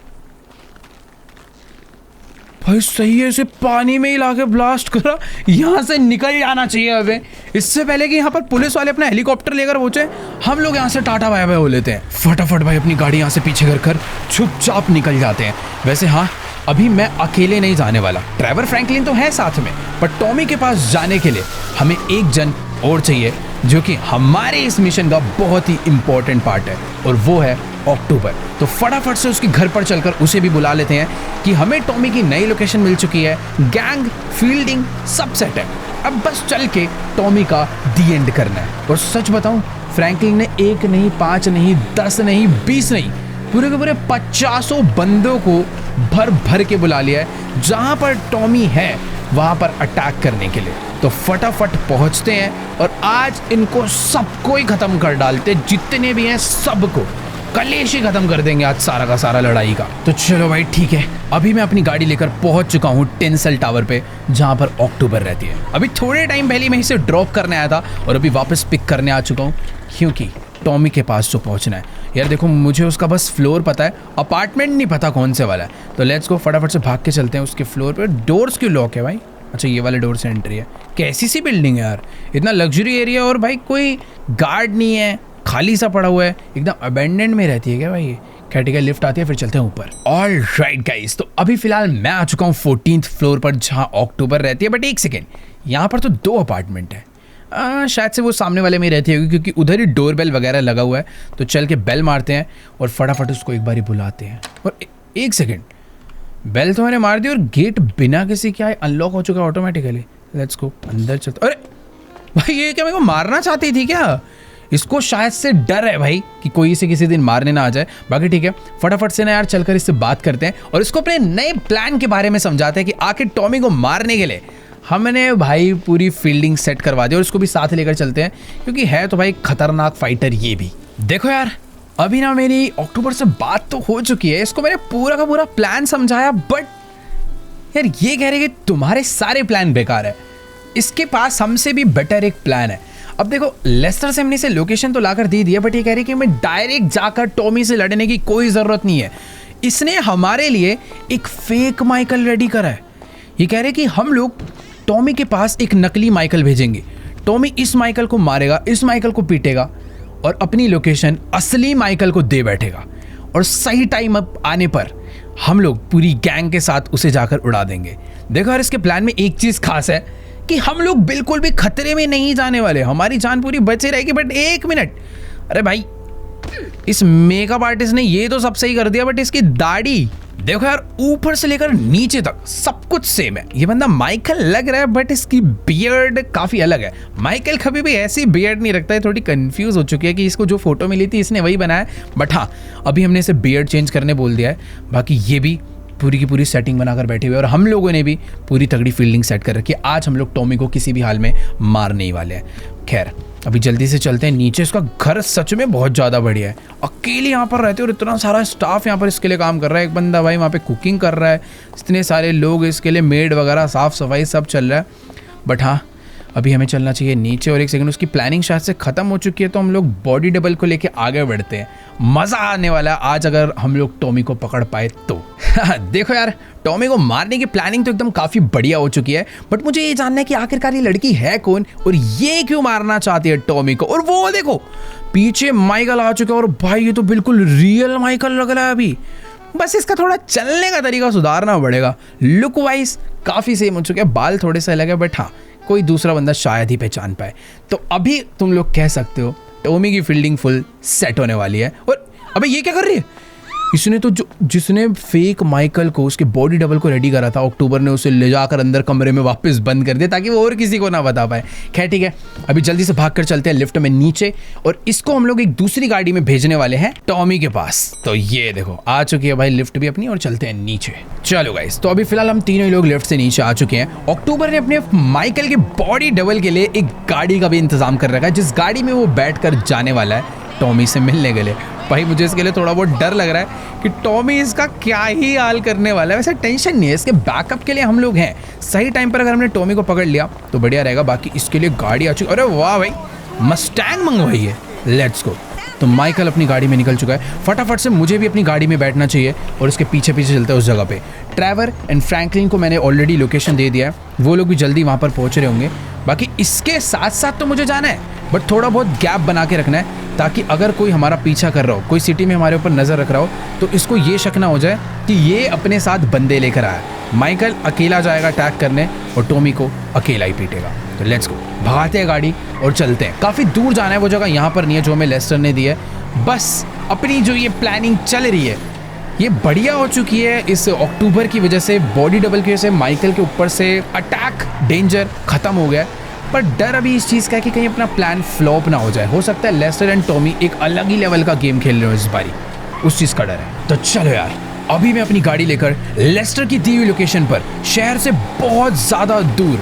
भाई। सही है, इसे पानी में ही लाके ब्लास्ट करा। यहाँ से निकल जाना चाहिए अबे, इससे पहले कि यहाँ पर पुलिस वाले अपना हेलीकॉप्टर लेकर पहुंचे। हम लोग यहाँ से टाटा बाय बाय हो लेते हैं। फटाफट भाई अपनी गाड़ी यहाँ से पीछे कर चुपचाप निकल जाते हैं। वैसे हाँ, अभी मैं अकेले नहीं जाने वाला, ट्रेवर फ्रैंकलिन तो है साथ में, पर टॉमी के पास जाने के लिए हमें एक जन और चाहिए जो कि हमारे इस मिशन का बहुत ही इंपॉर्टेंट पार्ट है और वो है अक्टूबर। तो फटाफट से उसके घर पर चलकर उसे भी बुला लेते हैं कि हमें टॉमी की नई लोकेशन मिल चुकी है, गैंग फील्डिंग सब सेट है, अब बस चल के टॉमी का दी एंड करना है। और सच बताऊं, फ्रैंकलिन ने 1 नहीं 5 नहीं 10 नहीं 20 नहीं, पूरे के पूरे 50 बंदों को भर भर के बुला लिया है जहां पर टॉमी है वहां पर अटैक करने के लिए। तो फटाफट पहुंचते हैं और आज इनको सबको ही खत्म कर डालते, जितने भी हैं सबको कलेश ही खत्म कर देंगे आज सारा का सारा लड़ाई का। तो चलो भाई ठीक है, अभी मैं अपनी गाड़ी लेकर पहुंच चुका हूँ टेंसल टावर पे जहां पर अक्टूबर रहती है। अभी थोड़े टाइम पहले मैं इसे ड्रॉप करने आया था और अभी वापस पिक करने आ चुका हूँ क्योंकि टॉमी के पास जो पहुंचना है। यार देखो, मुझे उसका बस फ्लोर पता है, अपार्टमेंट नहीं पता कौन से वाला है। तो लेट्स गो, फटाफट से भाग के चलते हैं उसके फ्लोर पे। डोर्स क्यों लॉक है भाई? अच्छा, ये वाले डोर से एंट्री है। कैसी सी बिल्डिंग है यार, इतना लग्जरी एरिया और भाई कोई गार्ड नहीं है, खाली सा पड़ा हुआ है, एकदम अबेंडेंड में रहती है क्या भाई ये? कैटेगरी लिफ्ट आती है, फिर चलते हैं ऊपर। ऑल राइट गाइस, तो अभी फिलहाल मैं आ चुका हूँ 14th फ्लोर पर जहाँ अक्टूबर रहती है। बट एक सेकेंड, यहाँ पर तो 2 अपार्टमेंट है। शायद से वो सामने वाले में रहती होगी क्योंकि उधर ही डोर बेल वगैरह लगा हुआ है। तो चल के बेल मारते हैं और फटाफट उसको एक बारी बुलाते हैं। और एक सेकेंड, बेल तो मैंने मार दी और गेट बिना किसी क्या अनलॉक हो चुका है ऑटोमेटिकली। लेट्स गो, अंदर चलते। अरे भाई, ये क्या मेरे को मारना चाहती थी क्या? इसको शायद से डर है भाई कि कोई इसे किसी दिन मारने ना आ जाए। बाकी ठीक है, फटाफट से ना यार चलकर इससे बात करते हैं और इसको अपने नए प्लान के बारे में समझाते हैं कि आखिर टॉमी को मारने के लिए हमने भाई पूरी फील्डिंग सेट करवा दी और इसको भी साथ लेकर चलते हैं क्योंकि है तो भाई खतरनाक फाइटर ये भी। देखो यार, अभी ना मेरी अक्टूबर से बात तो हो चुकी है, इसको मैंने पूरा का पूरा प्लान समझाया, बट यार ये कह रहे कि तुम्हारे सारे प्लान बेकार है, इसके पास हमसे भी बेटर एक प्लान है। अब देखो, लेस्टर से हमने इसे लोकेशन तो लाकर दे दिया, बट ये कह रही कि मैं डायरेक्ट जाकर टॉमी से लड़ने की कोई ज़रूरत नहीं है। इसने हमारे लिए एक फेक माइकल रेडी करा है। ये कह रहे कि हम लोग टॉमी के पास एक नकली माइकल भेजेंगे, टॉमी इस माइकल को मारेगा, इस माइकल को पीटेगा और अपनी लोकेशन असली माइकल को दे बैठेगा और सही टाइम अप आने पर हम लोग पूरी गैंग के साथ उसे जाकर उड़ा देंगे। देखो यार, इसके प्लान में एक चीज़ खास है कि हम लोग बिल्कुल भी खतरे में नहीं जाने वाले, हमारी जान पूरी बची रहेगी। बट एक मिनट, अरे भाई इस मेकअप आर्टिस्ट ने ये तो सब सही कर दिया, बट इसकी दाढ़ी देखो यार, ऊपर से लेकर नीचे तक सब कुछ सेम है। ये बंदा माइकल लग रहा है बट इसकी बियर्ड काफ़ी अलग है। माइकल कभी भी ऐसी बियर्ड नहीं रखता है। थोड़ी कंफ्यूज हो चुकी है कि इसको जो फोटो मिली थी इसने वही बनाया, बट हाँ अभी हमने इसे बियर्ड चेंज करने बोल दिया है। बाकी ये भी पूरी की पूरी सेटिंग बनाकर बैठे हुए और हम लोगों ने भी पूरी तगड़ी फील्डिंग सेट कर रखी है। आज हम लोग टॉमी को किसी भी हाल में मार नहीं वाले हैं। खैर अभी जल्दी से चलते हैं नीचे। इसका घर सच में बहुत ज़्यादा बढ़िया है, अकेले यहाँ पर रहते और इतना सारा स्टाफ यहाँ पर इसके लिए काम कर रहा है। एक बंदा भाई वहाँ पे कुकिंग कर रहा है, इतने सारे लोग इसके लिए, मेड वगैरह, साफ़ सफाई सब चल रहा है। बट हाँ, अभी हमें चलना चाहिए नीचे। और एक सेकंड, उसकी प्लानिंग शायद से ख़त्म हो चुकी है, तो हम लोग बॉडी डबल को लेके आगे बढ़ते हैं। मज़ा आने वाला है आज अगर हम लोग टॉमी को पकड़ पाए तो। देखो यार, टॉमी को मारने की प्लानिंग तो एकदम काफ़ी बढ़िया हो चुकी है, बट मुझे ये जानना है कि आखिरकार ये लड़की है कौन और ये क्यों मारना चाहती है टॉमी को। और वो देखो पीछे माइकल आ चुका है, और भाई ये तो बिल्कुल रियल माइकल लग रहा है अभी। बस इसका थोड़ा चलने का तरीका सुधारना पड़ेगा। लुक वाइज काफ़ी सेम हो चुके हैं, बाल थोड़े से अलग है, बट हाँ कोई दूसरा बंदा शायद ही पहचान पाए। तो अभी तुम लोग कह सकते हो टॉमी की फील्डिंग फुल सेट होने वाली है। और अबे ये क्या कर रही है? इसने तो जिसने फेक माइकल को, उसके बॉडी डबल को रेडी करा था, अक्टूबर ने उसे ले जाकर अंदर कमरे में वापस बंद कर दिया ताकि वो और किसी को ना बता पाए। खैर ठीक है, अभी जल्दी से भागकर चलते हैं लिफ्ट में नीचे, और इसको हम लोग एक दूसरी गाड़ी में भेजने वाले हैं टॉमी के पास। तो ये देखो आ चुकी है भाई लिफ्ट भी अपनी, और चलते हैं नीचे। चलो गाइस, तो अभी फिलहाल हम तीनों लोग लिफ्ट से नीचे आ चुके हैं। अक्टूबर ने अपने माइकल के बॉडी डबल के लिए एक गाड़ी का भी इंतजाम कर रखा है, जिस गाड़ी में वो बैठ कर जाने वाला है टॉमी से मिलने के लिए। भाई मुझे इसके लिए थोड़ा बहुत डर लग रहा है कि टॉमी इसका क्या ही हाल करने वाला है। वैसे टेंशन नहीं है, इसके बैकअप के लिए हम लोग हैं। सही टाइम पर अगर हमने टॉमी को पकड़ लिया तो बढ़िया रहेगा। बाकी इसके लिए गाड़ी आ चुकी। अरे वाह भाई, मस्टैंग मंगवाई है, लेट्स गो। तो माइकल अपनी गाड़ी में निकल चुका है। फटाफट से मुझे भी अपनी गाड़ी में बैठना चाहिए और उसके पीछे पीछे चलते हैं उस जगह पे। ट्रेवर एंड फ्रैंकलिन को मैंने ऑलरेडी लोकेशन दे दिया है, वो लोग भी जल्दी वहाँ पर पहुँच रहे होंगे। बाकी इसके साथ साथ तो मुझे जाना है, बट थोड़ा बहुत गैप बना के रखना है ताकि अगर कोई हमारा पीछा कर रहा हो, कोई सिटी में हमारे ऊपर नज़र रख रहा हो, तो इसको ये शक ना हो जाए कि ये अपने साथ बंदे लेकर आया। माइकल अकेला जाएगा अटैक करने और टॉमी को अकेला ही पीटेगा। तो लेट्स गो, भगाते हैं गाड़ी और चलते हैं। काफ़ी दूर जाना है, वो जगह यहाँ पर नहीं है जो हमें लेस्टर ने दी है। बस अपनी जो ये प्लानिंग चल रही है ये बढ़िया हो चुकी है। इस अक्टूबर की वजह से, बॉडी डबल की वजह से माइकल के ऊपर से अटैक डेंजर ख़त्म हो गया। पर डर अभी इस चीज़ का है कि कहीं अपना प्लान फ्लॉप ना हो जाए। हो सकता है लेस्टर एंड टॉमी एक अलग ही लेवल का गेम खेल रहे हो इस बारी, उस चीज़ का डर है। तो चलो यार, अभी मैं अपनी गाड़ी लेकर लेस्टर की दी हुई लोकेशन पर, शहर से बहुत ज़्यादा दूर,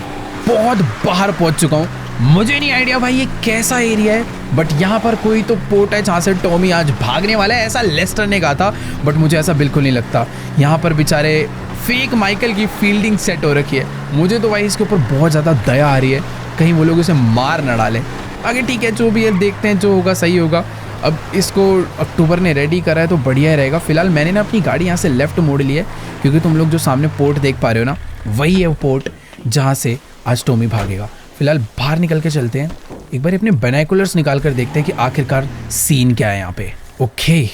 बहुत बाहर पहुंच चुका हूँ। मुझे नहीं आइडिया भाई ये कैसा एरिया है, बट यहाँ पर कोई तो पोर्ट है जहाँ से टॉमी आज भागने वाला है, ऐसा लेस्टर ने कहा था। बट मुझे ऐसा बिल्कुल नहीं लगता। यहाँ पर बेचारे फेक माइकल की फील्डिंग सेट हो रखी है। मुझे तो भाई इसके ऊपर बहुत ज़्यादा दया आ रही है, कहीं वो लोग उसे मार न डालें। आगे ठीक है, जो भी है देखते हैं, जो होगा सही होगा। अब इसको अक्टूबर ने रेडी करा है तो बढ़िया ही रहेगा। फिलहाल मैंने ना अपनी गाड़ी यहाँ से लेफ्ट मोड़ ली है, क्योंकि तुम लोग जो सामने पोर्ट देख पा रहे हो ना, वही है वो पोर्ट जहाँ से आज टॉमी भागेगा। फिलहाल बाहर निकल के चलते हैं, एक बार अपने बाइनोकुलर्स निकाल कर देखते हैं कि आखिरकार सीन क्या है यहाँ पे। ओके,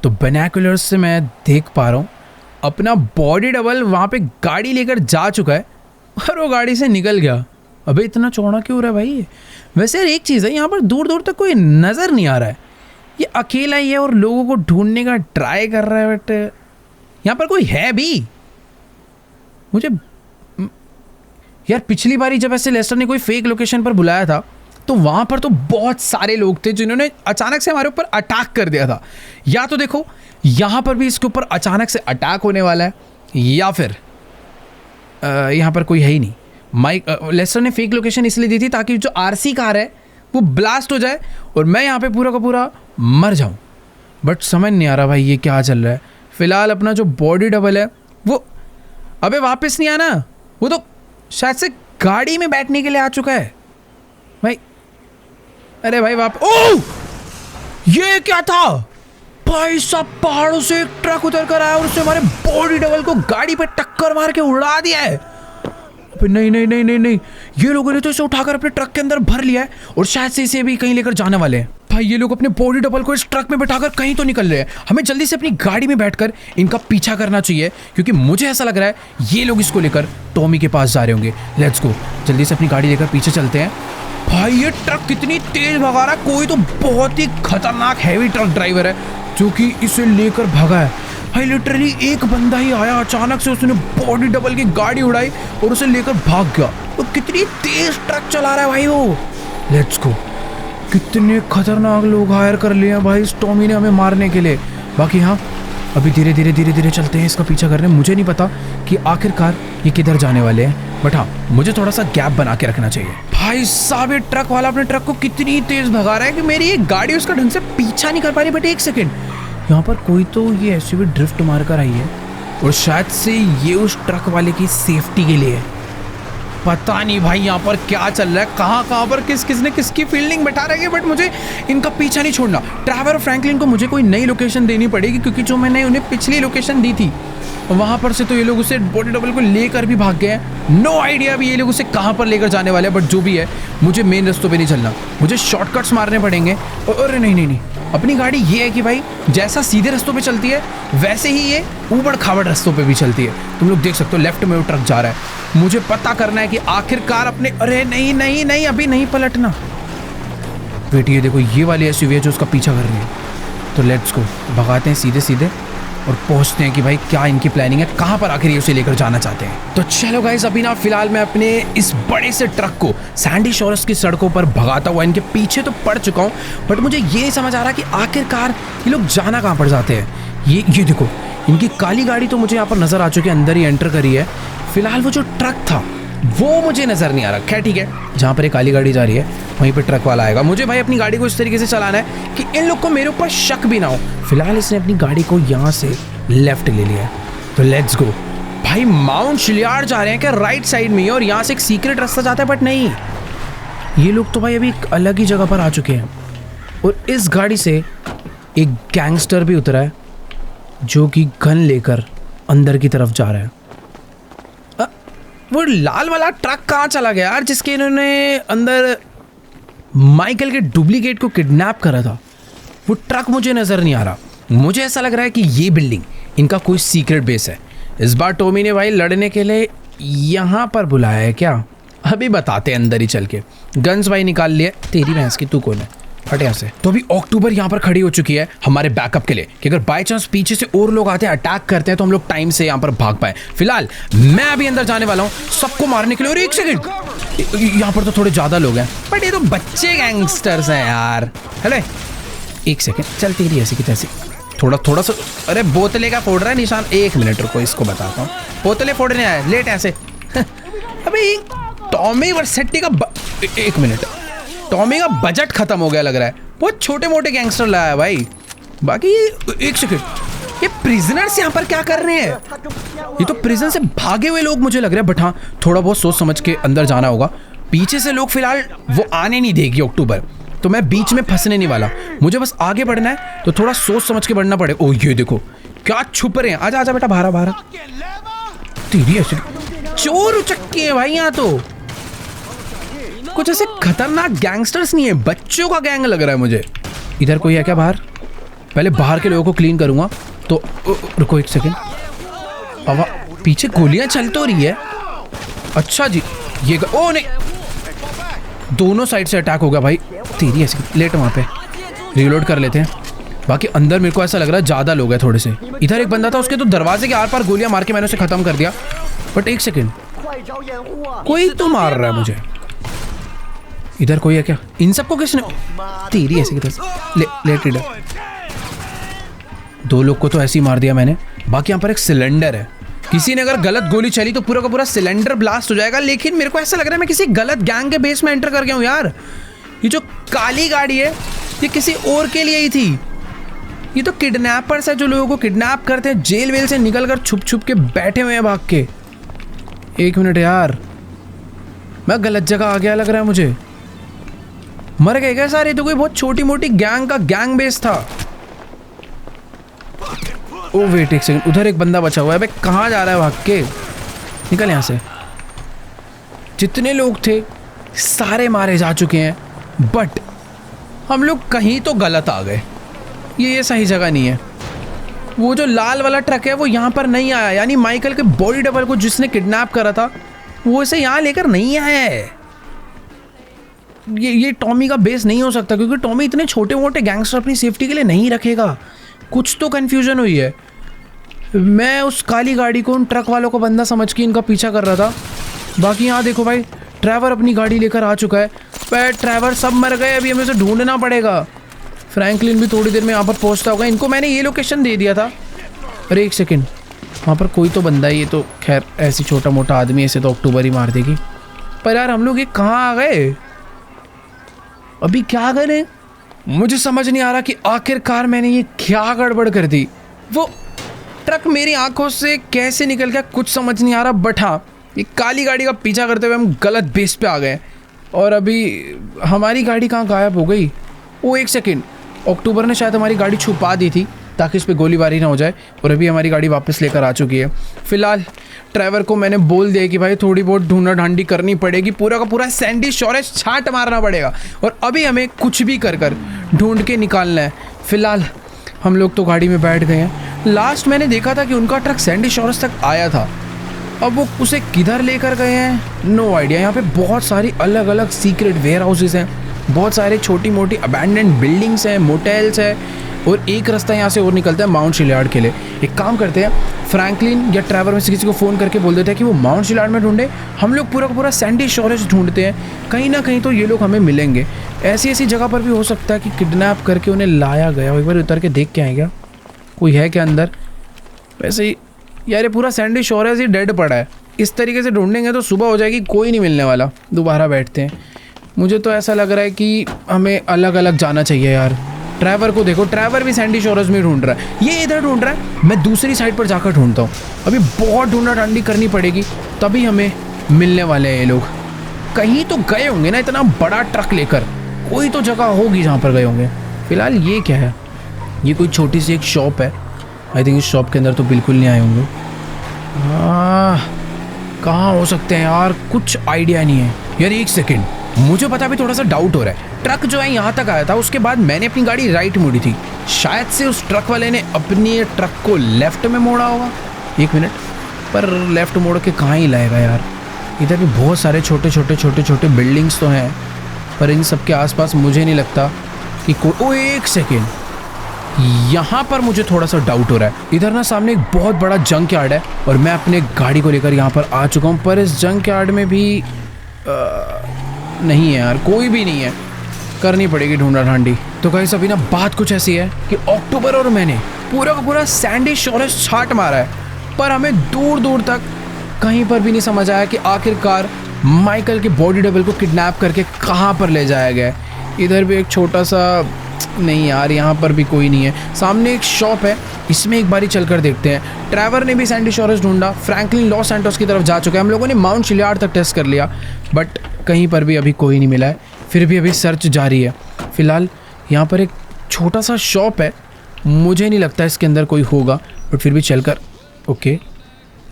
तो बाइनोकुलर्स से मैं देख पा रहा हूँ अपना बॉडी डबल वहाँ पे गाड़ी लेकर जा चुका है और वो गाड़ी से निकल गया। अबे इतना चौड़ा क्यों हो रहा है भाई? वैसे यार एक चीज़ है, यहाँ पर दूर दूर तक कोई नज़र नहीं आ रहा है। ये अकेला ही है और लोगों को ढूंढने का ट्राई कर रहा है, बट यहाँ पर कोई है भी? मुझे यार पिछली बारी जब ऐसे लेस्टर ने कोई फेक लोकेशन पर बुलाया था तो वहाँ पर तो बहुत सारे लोग थे जिन्होंने अचानक से हमारे ऊपर अटैक कर दिया था। या तो देखो यहाँ पर भी इसके ऊपर अचानक से अटैक होने वाला है, या फिर यहाँ पर कोई है ही नहीं। लेस्टर ने फेक लोकेशन इसलिए दी थी ताकि जो आरसी कार है वो ब्लास्ट हो जाए और मैं यहाँ पे पूरा का पूरा मर जाऊँ। बट समझ नहीं आ रहा भाई ये क्या चल रहा है। फिलहाल अपना जो बॉडी डबल है वो अबे वापस नहीं आना, वो तो शायद से गाड़ी में बैठने के लिए आ चुका है भाई। अरे भाई ओह, ये क्या था भाई साहब? पहाड़ों से एक ट्रक उतर कर आया और उसने हमारे बॉडी डबल को गाड़ी पे टक्कर मार के उड़ा दिया है। नहीं नहीं नहीं नहीं नहीं, ये लोगों ने तो इसे उठाकर अपने ट्रक के अंदर भर लिया है और शायद से इसे भी कहीं लेकर जाने वाले हैं। भाई ये लोग अपने बॉडी डबल को इस ट्रक में बैठाकर कहीं तो निकल रहे हैं। हमें जल्दी से अपनी गाड़ी में बैठकर इनका पीछा करना चाहिए, क्योंकि मुझे ऐसा लग रहा है ये लोग इसको लेकर टॉमी के पास जा रहे होंगे। लेट्स गो, जल्दी से अपनी गाड़ी लेकर पीछे चलते हैं। भाई ये ट्रक कितनी तेज भगा रहा है, कोई तो बहुत ही खतरनाक हैवी ट्रक ड्राइवर है जो कि इसे लेकर भागा है। भाई लिटरली एक बंदा ही आया, अचानक से उसने बॉडी डबल की गाड़ी उड़ाई और उसे लेकर भाग गया। तो कितनी तेज ट्रक चला रहा है भाई वो। लेट्स गो, कितने खतरनाक लोग हायर कर लिए हैं भाई इस टॉमी ने हमें मारने के लिए। बाकी हाँ, अभी धीरे धीरे धीरे धीरे चलते हैं इसका पीछा करने। मुझे नहीं पता कि आखिरकार ये किधर जाने वाले हैं, बट हाँ मुझे थोड़ा सा गैप बना के रखना चाहिए। भाई साहब ये ट्रक वाला अपने ट्रक को कितनी तेज भगा रहा है कि मेरी एक गाड़ी उसका ढंग से पीछा नहीं कर पा रही। बट एक सेकेंड, यहाँ पर कोई तो ये एसयूवी ड्रिफ्ट मार कर आई है और शायद से ये उस ट्रक वाले की सेफ्टी के लिए है। पता नहीं भाई यहाँ पर क्या चल रहा है, कहाँ पर किसने किसकी फील्डिंग बैठा रखी है। बट मुझे इनका पीछा नहीं छोड़ना। ट्रैवर और फ्रैंकलिन को मुझे कोई नई लोकेशन देनी पड़ेगी, क्योंकि जो मैंने उन्हें पिछली लोकेशन दी थी वहाँ पर से तो ये लोग उसे बॉडी डबल को लेकर भी भाग गए हैं। नो आइडिया अभी ये लोग उसे कहाँ पर लेकर जाने वाले हैं। बट जो भी है, मुझे मेन रास्तों पे नहीं चलना, मुझे शॉर्टकट्स मारने पड़ेंगे। अरे नहीं, अपनी गाड़ी ये है कि भाई जैसा सीधे रास्तों पे चलती है वैसे ही ये ऊबड़ खाबड़ रास्तों पे भी चलती है। तुम लोग देख सकते हो लेफ्ट में वो ट्रक जा रहा है। मुझे पता करना है कि आखिरकार अपने, अरे नहीं अभी नहीं पलटना। वेट, ये देखो ये वाली एसयूवी है जो उसका पीछा कर रही है। तो लेट्स गो, भगाते हैं सीधे और पहुंचते हैं कि भाई क्या इनकी प्लानिंग है, कहाँ पर आखिर ये उसे लेकर जाना चाहते हैं। तो चलो गाइस, अभी ना फिलहाल मैं अपने इस बड़े से ट्रक को सैंडी शोर्स की सड़कों पर भगाता हुआ इनके पीछे तो पड़ चुका हूँ। बट मुझे ये नहीं समझ आ रहा कि आखिरकार ये लोग जाना कहाँ पर जाते हैं। ये देखो, इनकी काली गाड़ी तो मुझे यहाँ पर नजर आ चुकी है, अंदर ही एंटर करी है। फिलहाल वो जो ट्रक था वो मुझे नजर नहीं आ रहा। खैर ठीक है, जहाँ पर एक काली गाड़ी जा रही है वहीं पे ट्रक वाला आएगा। मुझे भाई अपनी गाड़ी को इस तरीके से चलाना है कि इन लोग को मेरे ऊपर शक भी ना हो। फिलहाल इसने अपनी गाड़ी को यहाँ से लेफ्ट ले लिया है, तो लेट्स गो। भाई माउंट शिलियार्ड जा रहे हैं क्या राइट साइड में ही, और यहाँ से एक सीक्रेट रास्ता जाता है। बट नहीं, ये लोग तो भाई अभी एक अलग ही जगह पर आ चुके हैं। और इस गाड़ी से एक गैंगस्टर भी उतरा है जो कि गन लेकर अंदर की तरफ जा रहा है। वो लाल वाला ट्रक कहाँ चला गया यार, जिसके इन्होंने अंदर माइकल के डुप्लीकेट को किडनैप करा था? वो ट्रक मुझे नजर नहीं आ रहा। मुझे ऐसा लग रहा है कि ये बिल्डिंग इनका कोई सीक्रेट बेस है। इस बार टॉमी ने भाई लड़ने के लिए यहाँ पर बुलाया है क्या? अभी बताते हैं अंदर ही चल के। गन्स भाई निकाल लिए। तेरी भैंस की, तू कौन है? हट यहाँ से। तो अभी अक्टूबर यहाँ पर खड़ी हो चुकी है हमारे बैकअप के लिए कि अगर बाय चांस पीछे से और लोग आते हैं, अटैक करते हैं, तो हम लोग टाइम से यहाँ पर भाग पाए। फिलहाल मैं अभी अंदर जाने वाला हूँ सबको मारने के लिए। और एक सेकंड, यहाँ पर तो थोड़े ज्यादा लोग हैं, बट ये तो बच्चे गैंगस्टर्स हैं यार। हेलो, एक सेकंड, चल तेरी ऐसी की तैसी थोड़ा सा। अरे बोतले का फोड़ रहा है निशान। एक मिनट रुको, इसको बताता हूँ। बोतलें फोड़ने आया लेट ऐसे। अबे टॉमी वर्सेटी का एक मिनट, टॉमी का बजट खत्म हो गया लग रहा है। बहुत छोटे मोटे गैंगस्टर लाया भाई। बाकी एक सेकंड, ये प्रिजनर्स यहाँ पर क्या कर रहे हैं? ये तो प्रिजन से भागे हुए लोग मुझे लग रहे हैं। बट हाँ, थोड़ा बहुत सोच समझ के अंदर जाना होगा। पीछे से लोग फिलहाल वो आने नहीं देगी अक्टूबर, तो मैं बीच में फंसने नहीं वाला। मुझे बस आगे बढ़ना है, तो थोड़ा सोच समझ के बढ़ना पड़ेगा। ओ ये देखो क्या छुप रहे हैं। आजा आजा बेटा, बाहर। तेरी ऐसे चोर उचक्के हैं भाई यहाँ तो। कुछ ऐसे खतरनाक गैंगस्टर्स नहीं है, बच्चों का गैंग लग रहा है मुझे। इधर कोई है क्या बाहर? पहले बाहर के लोगों को क्लीन करूंगा। तो रुको एक सेकेंड, अब पीछे गोलियां चल तो रही है। अच्छा जी, ये ओ नहीं, दोनों साइड से अटैक हो गया भाई। तेरी ऐसी लेट, वहाँ पे रीलोड कर लेते हैं। बाकी अंदर मेरे को ऐसा लग रहा है ज़्यादा लोग हैं थोड़े से। इधर एक बंदा था, उसके तो दरवाजे के आर पार गोलियां मार के मैंने उसे ख़त्म कर दिया। बट एक सेकेंड, कोई तो मार रहा है मुझे। इधर कोई है क्या? इन सबको किसने? तेरी ऐसी की लेट रीडर। दो लोग को तो ऐसे ही मार दिया मैंने। बाकी यहाँ पर एक सिलेंडर है, किसी ने अगर गलत गोली चली तो पूरा का पूरा सिलेंडर ब्लास्ट हो जाएगा। लेकिन मेरे को ऐसा लग रहा है मैं किसी गलत गैंग के बेस में एंटर कर गया हूँ यार। ये जो काली गाड़ी है ये किसी और के लिए ही थी। ये तो किडनैपर्स है जो लोगों को किडनैप करते हैं, जेल वेल से निकल कर छुप छुप के बैठे हुए हैं भाग के। एक मिनट यार, मैं गलत जगह आ गया लग रहा है मुझे। मर गए क्या सारे? तो कोई बहुत छोटी मोटी गैंग का गैंग बेस था। ओ वेट एक सेकंड, उधर एक बंदा बचा हुआ है। भाई कहाँ जा रहा है भाग के? निकल यहाँ से। जितने लोग थे सारे मारे जा चुके हैं, बट हम लोग कहीं तो गलत आ गए। ये सही जगह नहीं है। वो जो लाल वाला ट्रक है वो यहाँ पर नहीं आया, यानी माइकल के बॉडी डबल को जिसने किडनैप करा था वो इसे यहाँ लेकर नहीं आया है। ये टॉमी का बेस नहीं हो सकता, क्योंकि टॉमी इतने छोटे मोटे गैंगस्टर अपनी सेफ्टी के लिए नहीं रखेगा। कुछ तो कन्फ्यूजन हुई है। मैं उस काली गाड़ी को उन ट्रक वालों को बंदा समझ के इनका पीछा कर रहा था। बाकी यहाँ देखो भाई, ट्रैवर अपनी गाड़ी लेकर आ चुका है। पर ट्रैवर सब मर गए, अभी हमें उसे ढूंढना पड़ेगा। फ्रैंकलिन भी थोड़ी देर में यहाँ पर पहुँचता होगा। इनको मैंने ये लोकेशन दे दिया था। अरे एक सेकेंड, वहाँ पर कोई तो बंदा है। ये तो खैर ऐसी छोटा मोटा आदमी, ऐसे तो अक्टूबर ही मार देगी। पर यार हम लोग ये कहाँ आ गए? अभी क्या करें? मुझे समझ नहीं आ रहा कि आखिरकार मैंने ये क्या गड़बड़ कर दी। वो ट्रक मेरी आंखों से कैसे निकल गया कुछ समझ नहीं आ रहा। बट हाँ, ये काली गाड़ी का पीछा करते हुए हम गलत बेस पे आ गए और अभी हमारी गाड़ी कहाँ गायब हो गई? वो एक सेकेंड, अक्टूबर ने शायद हमारी गाड़ी छुपा दी थी ताकि इस पर गोलीबारी ना हो जाए और अभी हमारी गाड़ी वापस लेकर आ चुकी है। फिलहाल ड्राइवर को मैंने बोल दिया कि भाई थोड़ी बहुत ढूंढा ढांडी करनी पड़ेगी, पूरा का पूरा सैंडी शोरेज छांट मारना पड़ेगा और अभी हमें कुछ भी कर कर ढूंढ के निकालना है। फिलहाल हम लोग तो गाड़ी में बैठ गए हैं। लास्ट मैंने देखा था कि उनका ट्रक सैंडी शोरेज तक आया था, अब वो उसे किधर लेकर गए हैं नो आइडिया। यहाँ पे बहुत सारी अलग अलग सीक्रेट वेयर हाउसेज हैं, बहुत सारे छोटी मोटी अबैंडन्ड बिल्डिंग्स हैं, मोटेल्स हैं और एक रास्ता यहाँ से और निकलता है माउंट शिलयार्ड के लिए। एक काम करते हैं, फ्रैंकलिन या ट्रैवर में से किसी को फ़ोन करके बोल देते हैं कि वो माउंट शिलयार्ड में ढूंढे, हम लोग पूरा का पूरा सैंडी शोरेज ढूंढते हैं, कहीं ना कहीं तो ये लोग हमें मिलेंगे। ऐसी ऐसी जगह पर भी हो सकता है कि किडनैप करके उन्हें लाया गया हो। एक बार उतर के देख के आए क्या कोई है क्या अंदर? वैसे ही यार ये पूरा सैंडी शोरेज ही डेड पड़ा है, इस तरीके से ढूंढेंगे तो सुबह हो जाएगी, कोई नहीं मिलने वाला। दोबारा बैठते हैं। मुझे तो ऐसा लग रहा है कि हमें अलग अलग जाना चाहिए यार। ड्राइवर को देखो, ड्राइवर भी सैंडी शोरेज में ढूंढ रहा है, ये इधर ढूंढ रहा है, मैं दूसरी साइड पर जाकर ढूंढता हूँ। अभी बहुत ढूंढा ढांडी करनी पड़ेगी तभी हमें मिलने वाले हैं ये लोग। कहीं तो गए होंगे ना, इतना बड़ा ट्रक लेकर कोई तो जगह होगी जहाँ पर गए होंगे। फिलहाल ये क्या है? ये कोई छोटी सी एक शॉप है, आई थिंक इस शॉप के अंदर तो बिल्कुल नहीं आए होंगे। कहाँ हो सकते हैं यार, कुछ आइडिया नहीं है यार। एक सेकेंड, मुझे पता भी थोड़ा सा डाउट हो रहा है। ट्रक जो है यहाँ तक आया था, उसके बाद मैंने अपनी गाड़ी राइट मोड़ी थी, शायद से उस ट्रक वाले ने अपने ट्रक को लेफ्ट में मोड़ा होगा। एक मिनट, पर लेफ्ट मोड़ के कहाँ ही लाएगा यार? इधर भी बहुत सारे छोटे छोटे बिल्डिंग्स तो हैं, पर इन सब के आसपास मुझे नहीं लगता कि कोई। ओ एक सेकेंड, यहाँ पर मुझे थोड़ा सा डाउट हो रहा है। इधर ना सामने एक बहुत बड़ा जंक यार्ड है और मैं अपने गाड़ी को लेकर यहाँ पर आ चुका हूँ, पर इस जंक यार्ड में भी नहीं है यार, कोई भी नहीं है। करनी पड़ेगी ढूंढा ढांडी। तो गाइस अभी ना बात कुछ ऐसी है कि अक्टूबर और मैंने पूरा का पूरा सैंडी शोरेज छाट मारा है, पर हमें दूर दूर तक कहीं पर भी नहीं समझ आया कि आखिरकार माइकल के बॉडी डबल को किडनैप करके कहाँ पर ले जाया गया है। इधर भी एक छोटा सा, नहीं यार यहाँ पर भी कोई नहीं है। सामने एक शॉप है, इसमें एक बारी चलकर देखते हैं। ट्रैवर ने भी सैंडी शोरेज ढूंढा, फ्रैंकलिन लॉस सैंटोस की तरफ जा चुका है, हम लोगों ने माउंट शिलयार्ड तक टेस्ट कर लिया, बट कहीं पर भी अभी कोई नहीं मिला है। फिर भी अभी सर्च जारी है। फिलहाल यहाँ पर एक छोटा सा शॉप है, मुझे नहीं लगता इसके अंदर कोई होगा, बट फिर भी चलकर। ओके,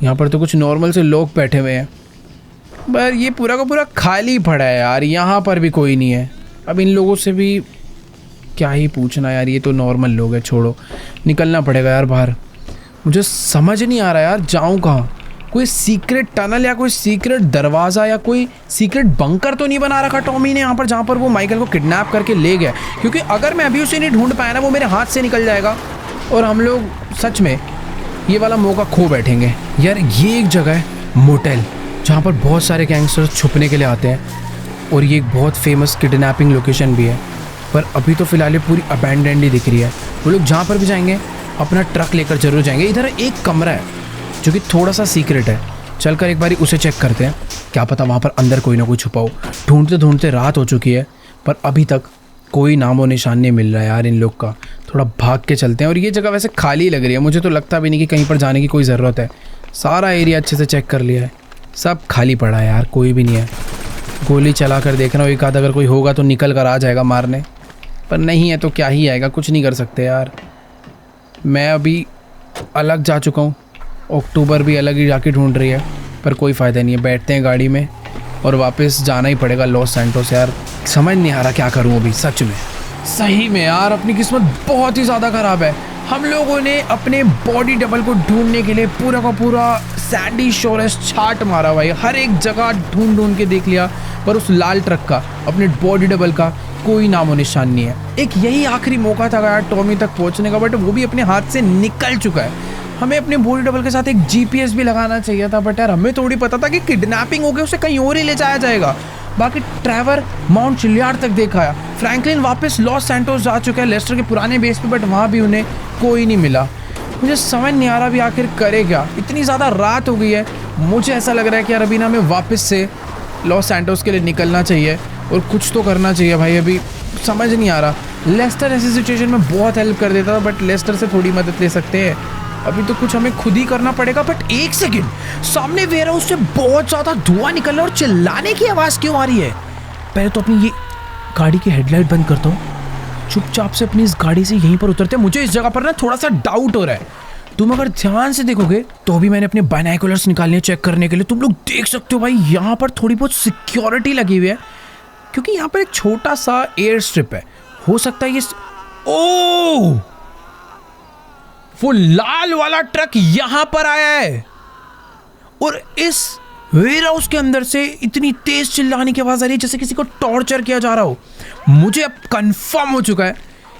यहाँ पर तो कुछ नॉर्मल से लोग बैठे हुए हैं, पर ये पूरा का पूरा खाली पड़ा है यार, यहाँ पर भी कोई नहीं है। अब इन लोगों से भी क्या ही पूछना यार, ये तो नॉर्मल लोग हैं, छोड़ो। निकलना पड़ेगा यार बाहर। मुझे समझ नहीं आ रहा यार जाऊँ कहाँ। कोई सीक्रेट टनल या कोई सीक्रेट दरवाज़ा या कोई सीक्रेट बंकर तो नहीं बना रखा टॉमी ने यहाँ पर, जहाँ पर वो माइकल को किडनैप करके ले गया? क्योंकि अगर मैं अभी उसे नहीं ढूंढ पाया ना, वो मेरे हाथ से निकल जाएगा और हम लोग सच में ये वाला मौका खो बैठेंगे। यार ये एक जगह है मोटेल, जहाँ पर बहुत सारे गैंगस्टर्स छुपने के लिए आते हैं और ये एक बहुत फेमस किडनैपिंग लोकेशन भी है, पर अभी तो फ़िलहाल ये पूरी अबैंडन्ड ही दिख रही है। वो लोग जहाँ पर भी जाएंगे अपना ट्रक लेकर जरूर जाएंगे। इधर एक कमरा है जो कि थोड़ा सा सीक्रेट है, चलकर एक बारी उसे चेक करते हैं, क्या पता वहाँ पर अंदर कोई ना कोई छुपा हो। ढूंढते ढूंढते रात हो चुकी है, पर अभी तक कोई नामो निशान नहीं मिल रहा है यार इन लोग का। थोड़ा भाग के चलते हैं। और ये जगह वैसे खाली लग रही है, मुझे तो लगता भी नहीं कि कहीं पर जाने की कोई ज़रूरत है। सारा एरिया अच्छे से चेक कर लिया है, सब खाली पड़ा है यार, कोई भी नहीं है। गोली चला कर देखना, एक आध अगर कोई होगा तो निकल कर आ जाएगा मारने, पर नहीं है तो क्या ही आएगा, कुछ नहीं कर सकते यार। मैं अभी अलग जा चुका हूँ, अक्टूबर भी अलग ही जाके ढूंढ रही है, पर कोई फ़ायदा नहीं है। बैठते हैं गाड़ी में और वापस जाना ही पड़ेगा लॉस सैंटोस। यार समझ नहीं आ रहा क्या करूँ अभी, सच में सही में यार अपनी किस्मत बहुत ही ज़्यादा ख़राब है। हम लोगों ने अपने बॉडी डबल को ढूंढने के लिए पूरा का पूरा सैंडी शोरेज छाट मारा भाई, हर एक जगह ढूंढ ढूंढ के देख लिया, पर उस लाल ट्रक का, अपने बॉडी डबल का कोई नामो निशान नहीं है। एक यही आखिरी मौका था यार टॉमी तक पहुंचने का, बट वो भी अपने हाथ से निकल चुका है। हमें अपने बॉडी डबल के साथ एक जीपीएस भी लगाना चाहिए था, बट यार हमें थोड़ी पता था कि किडनैपिंग हो गई, उसे कहीं और ही ले जाया जाएगा। बाकी ट्रैवर माउंट शिलयार्ड तक देखा है, फ्रैंकलिन वापस लॉस सैंटोस जा चुका है लेस्टर के पुराने बेस पे, बट वहाँ भी उन्हें कोई नहीं मिला। मुझे समझ नहीं आ रहा भी आखिर करे क्या, इतनी ज़्यादा रात हो गई है। मुझे ऐसा लग रहा है कि यार अभी ना हमें वापस से लॉस सैंटोस के लिए निकलना चाहिए और कुछ तो करना चाहिए भाई। अभी समझ नहीं आ रहा। लेस्टर ऐसी सिचुएशन में बहुत हेल्प कर देता था, बट लेस्टर से थोड़ी मदद ले सकते हैं। अभी तो कुछ हमें खुद ही करना पड़ेगा। बट एक सेकेंड, सामने वेयर हाउस से बहुत ज़्यादा धुआं निकल रहा है और चिल्लाने की आवाज़ क्यों आ रही है? पहले तो अपनी ये गाड़ी की हेडलाइट बंद करता हूँ, चुपचाप से अपनी इस गाड़ी से यहीं पर उतरते हैं। मुझे इस जगह पर ना थोड़ा सा डाउट हो रहा है। तुम अगर ध्यान से देखोगे तो अभी मैंने अपने बाइनोकुलर्स निकालने चेक करने के लिए, तुम लोग देख सकते हो भाई यहाँ पर थोड़ी बहुत सिक्योरिटी लगी हुई है, क्योंकि यहाँ पर एक छोटा सा एयर स्ट्रिप है। हो सकता है ये ओ वो लाल वाला ट्रक यहाँ पर आया है और इस वेयर हाउस के अंदर से इतनी तेज चिल्लाने की आवाज आ रही है जैसे किसी को टॉर्चर किया जा रहा हो। मुझे अब कंफर्म हो चुका है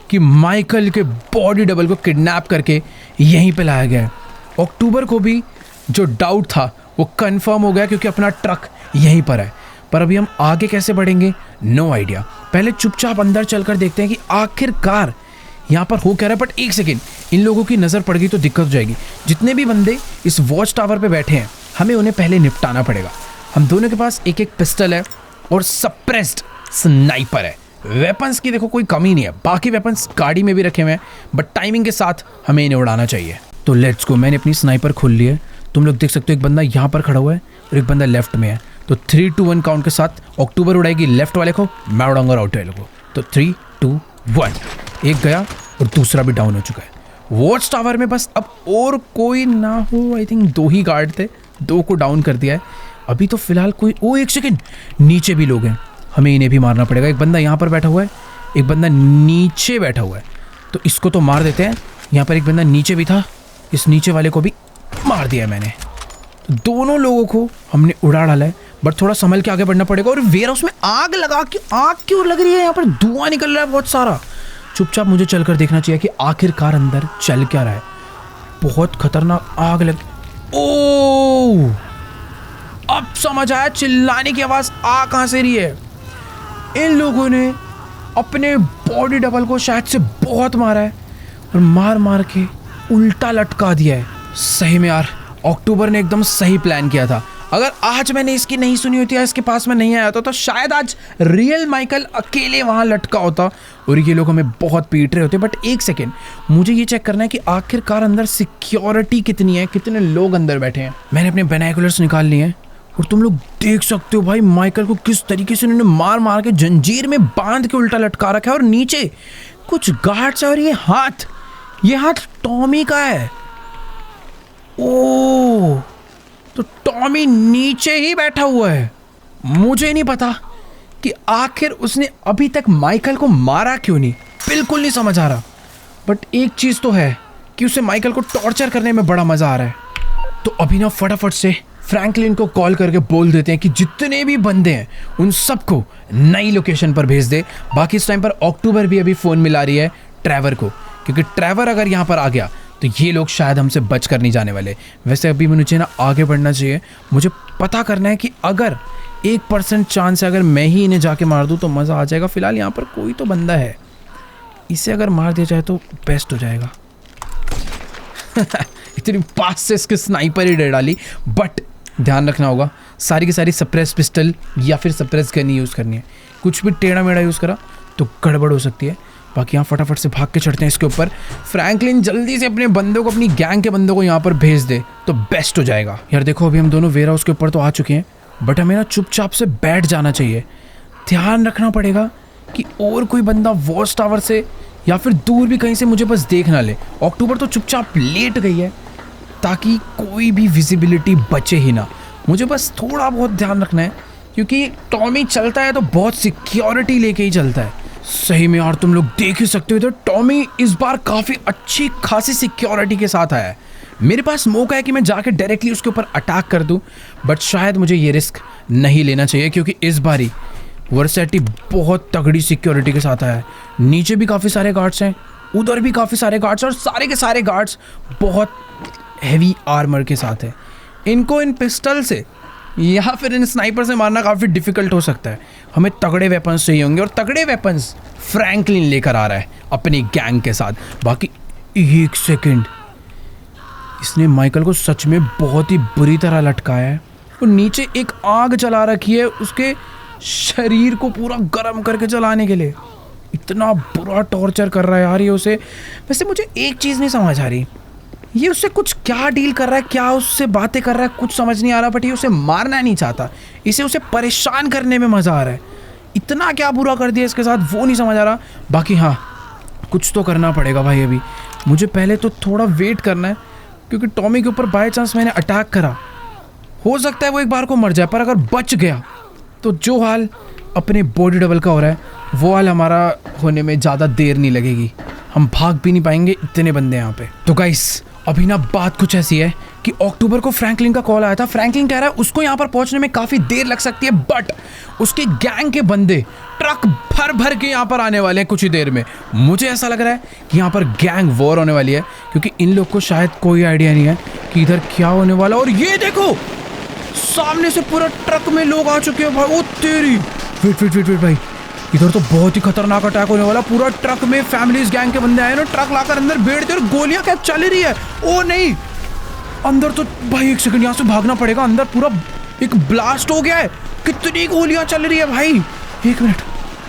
कि माइकल के बॉडी डबल को किडनैप करके यहीं पे लाया गया है। अक्टूबर को भी जो डाउट था वो कंफर्म हो गया, क्योंकि अपना ट्रक यहीं पर है। पर अभी हम आगे कैसे बढ़ेंगे, नो आइडिया। पहले चुपचाप अंदर चलकर देखते हैं कि आखिरकार यहाँ पर हो क्या रहा है। बट एक सेकेंड, इन लोगों की नज़र पड़ गई तो दिक्कत हो जाएगी। जितने भी बंदे इस वॉच टावर पे बैठे हैं हमें उन्हें पहले निपटाना पड़ेगा। हम दोनों के पास एक एक पिस्टल है और सप्रेस्ड स्नाइपर है। वेपन्स की देखो कोई कमी नहीं है, बाकी वेपन्स गाड़ी में भी रखे हुए हैं, बट टाइमिंग के साथ हमें इन्हें उड़ाना चाहिए। तो लेट्स गो। मैंने अपनी स्नाइपर खोल ली है। तुम लोग देख सकते हो एक बंदा यहाँ पर खड़ा हुआ है और एक बंदा लेफ्ट में है। तो 3, 2, 1 काउंट के साथ अक्टूबर उड़ाएगी लेफ्ट वाले को, मैं उड़ाऊंगा राइट वाले को। तो 3, 2, 1, एक गया और दूसरा भी डाउन हो चुका है। वॉच टावर में बस अब और कोई ना हो। आई थिंक 2 ही गार्ड थे, 2 को डाउन कर दिया है अभी तो फिलहाल कोई। ओ एक सेकेंड, नीचे भी लोग हैं, हमें इन्हें भी मारना पड़ेगा। एक बंदा यहाँ पर बैठा हुआ है, एक बंदा नीचे बैठा हुआ है, तो इसको तो मार देते हैं। यहाँ पर एक बंदा नीचे भी था, इस नीचे वाले को भी मार दिया है मैंने। तो दोनों लोगों को हमने उड़ा डाला है, बट थोड़ा संभल के आगे बढ़ना पड़ेगा। और वेयर हाउस में आग लगा के, आग क्यों लग रही है? यहाँ पर धुआं निकल रहा है बहुत सारा। चुपचाप मुझे चलकर देखना चाहिए कि आखिरकार अंदर चल क्या रहा है। बहुत खतरनाक आग लग। ओ अब समझ आया चिल्लाने की आवाज आ कहां से रही है। इन लोगों ने अपने बॉडी डबल को शायद से बहुत मारा है और मार मार के उल्टा लटका दिया है। सही में यार, अक्टूबर ने एकदम सही प्लान किया था। अगर आज मैंने इसकी नहीं सुनी होती या इसके पास में नहीं आया था तो शायद आज रियल माइकल अकेले वहाँ लटका होता और ये लोग हमें बहुत पीट रहे होते। बट एक सेकेंड, मुझे ये चेक करना है कि आखिरकार अंदर सिक्योरिटी कितनी है, कितने लोग अंदर बैठे हैं। मैंने अपने बाइनोकुलर्स निकाल लिए हैं और तुम लोग देख सकते हो भाई माइकल को किस तरीके से उन्होंने मार मार के जंजीर में बांध के उल्टा लटका रखा है। और नीचे कुछ गार्ड्स है और ये हाथ टॉमी का है। ओ तो टॉमी नीचे ही बैठा हुआ है। मुझे नहीं पता कि आखिर उसने अभी तक माइकल को मारा क्यों नहीं, बिल्कुल नहीं समझ आ रहा। बट एक चीज़ तो है कि उसे माइकल को टॉर्चर करने में बड़ा मज़ा आ रहा है। तो अभी ना फटाफट से फ्रैंकलिन को कॉल करके बोल देते हैं कि जितने भी बंदे हैं उन सबको नई लोकेशन पर भेज दे। बाकी इस टाइम पर अक्टूबर भी अभी फ़ोन मिला रही है ट्रेवर को, क्योंकि ट्रेवर अगर यहाँ पर आ गया तो ये लोग शायद हमसे बच कर नहीं जाने वाले। वैसे अभी मुझे ना आगे बढ़ना चाहिए। मुझे पता करना है कि अगर 1% चांस है अगर मैं ही इन्हें जाके मार दूँ तो मज़ा आ जाएगा। फिलहाल यहाँ पर कोई तो बंदा है, इसे अगर मार दिया जाए तो बेस्ट हो जाएगा। इतनी पास से इसके स्नाइपर ही डर डाली। बट ध्यान रखना होगा, सारी की सारी सप्रेस पिस्टल या फिर सप्रेस गन यूज़ करनी है। कुछ भी टेढ़ा मेढ़ा यूज़ करा तो गड़बड़ हो सकती है। बाकी यहाँ फटाफट से भाग के चढ़ते हैं इसके ऊपर। फ्रैंकलिन जल्दी से अपने बंदों को, अपनी गैंग के बंदों को यहाँ पर भेज दे तो बेस्ट हो जाएगा। यार देखो अभी हम दोनों वेयर हाउस के ऊपर तो आ चुके हैं, बट हमें ना चुपचाप से बैठ जाना चाहिए। ध्यान रखना पड़ेगा कि और कोई बंदा वॉच टावर से या फिर दूर भी कहीं से मुझे बस देख ना ले। अक्टूबर तो चुपचाप लेट गई है ताकि कोई भी विजिबिलिटी बचे ही ना। मुझे बस थोड़ा बहुत ध्यान रखना है, क्योंकि टॉमी चलता है तो बहुत सिक्योरिटी लेके ही चलता है। सही में यार तुम लोग देख ही सकते हो, तो टॉमी इस बार काफ़ी अच्छी खासी सिक्योरिटी के साथ आया है। मेरे पास मौका है कि मैं जाके डायरेक्टली उसके ऊपर अटैक कर दूं, बट शायद मुझे ये रिस्क नहीं लेना चाहिए, क्योंकि इस बारी वर्सेटी बहुत तगड़ी सिक्योरिटी के साथ आया है। नीचे भी काफ़ी सारे गार्ड्स हैं, उधर भी काफ़ी सारे गार्ड्स, और सारे के सारे गार्ड्स बहुत हैवी आर्मर के साथ है। इनको इन पिस्टल से या फिर इन स्नाइपर से मारना काफ़ी डिफ़िकल्ट हो सकता है। हमें तगड़े वेपन्स चाहिए होंगे, और तगड़े वेपन्स फ्रैंकलिन लेकर आ रहा है अपनी गैंग के साथ। बाकी एक सेकंड, इसने माइकल को सच में बहुत ही बुरी तरह लटकाया है। और नीचे एक आग जला रखी है उसके शरीर को पूरा गर्म करके जलाने के लिए। इतना बुरा टॉर्चर कर रहा है यार ये उसे। वैसे मुझे एक चीज़ नहीं समझ आ रही, ये उससे कुछ क्या डील कर रहा है, क्या उससे बातें कर रहा है, कुछ समझ नहीं आ रहा। बट ये उसे मारना नहीं चाहता, इसे उसे परेशान करने में मज़ा आ रहा है। इतना क्या बुरा कर दिया इसके साथ वो नहीं समझ आ रहा। बाकी हाँ, कुछ तो करना पड़ेगा भाई। अभी मुझे पहले तो थोड़ा वेट करना है, क्योंकि टॉमी के ऊपर बाय चांस मैंने अटैक करा, हो सकता है वो एक बार को मर जाए, पर अगर बच गया तो जो हाल अपने बॉडी डबल का हो रहा है वो हाल हमारा होने में ज़्यादा देर नहीं लगेगी। हम भाग भी नहीं पाएंगे, इतने बंदे यहाँ पे। तो गाइस अभी ना बात कुछ ऐसी है कि अक्टूबर को फ्रैंकलिन का कॉल आया था। फ्रैंकलिन कह रहा है उसको यहाँ पर पहुँचने में काफ़ी देर लग सकती है, बट उसके गैंग के बंदे ट्रक भर भर के यहाँ पर आने वाले हैं कुछ ही देर में। मुझे ऐसा लग रहा है कि यहाँ पर गैंग वॉर होने वाली है, क्योंकि इन लोग को शायद कोई आइडिया नहीं है कि इधर क्या होने वाला। और ये देखो सामने से पूरा ट्रक में लोग आ चुके हैं भाई। ओ तेरी, वेट वेट वेट वेट भाई, इधर तो बहुत ही खतरनाक अटैक होने वाला। पूरा ट्रक में फैमिलीज गैंग के बंदे आए ना, ट्रक लाकर अंदर बैठते और गोलियां क्या चल रही है। ओ नहीं, अंदर तो भाई एक सेकंड यहाँ से भागना पड़ेगा। अंदर पूरा एक ब्लास्ट हो गया है, कितनी गोलियां चल रही है भाई। एक मिनट,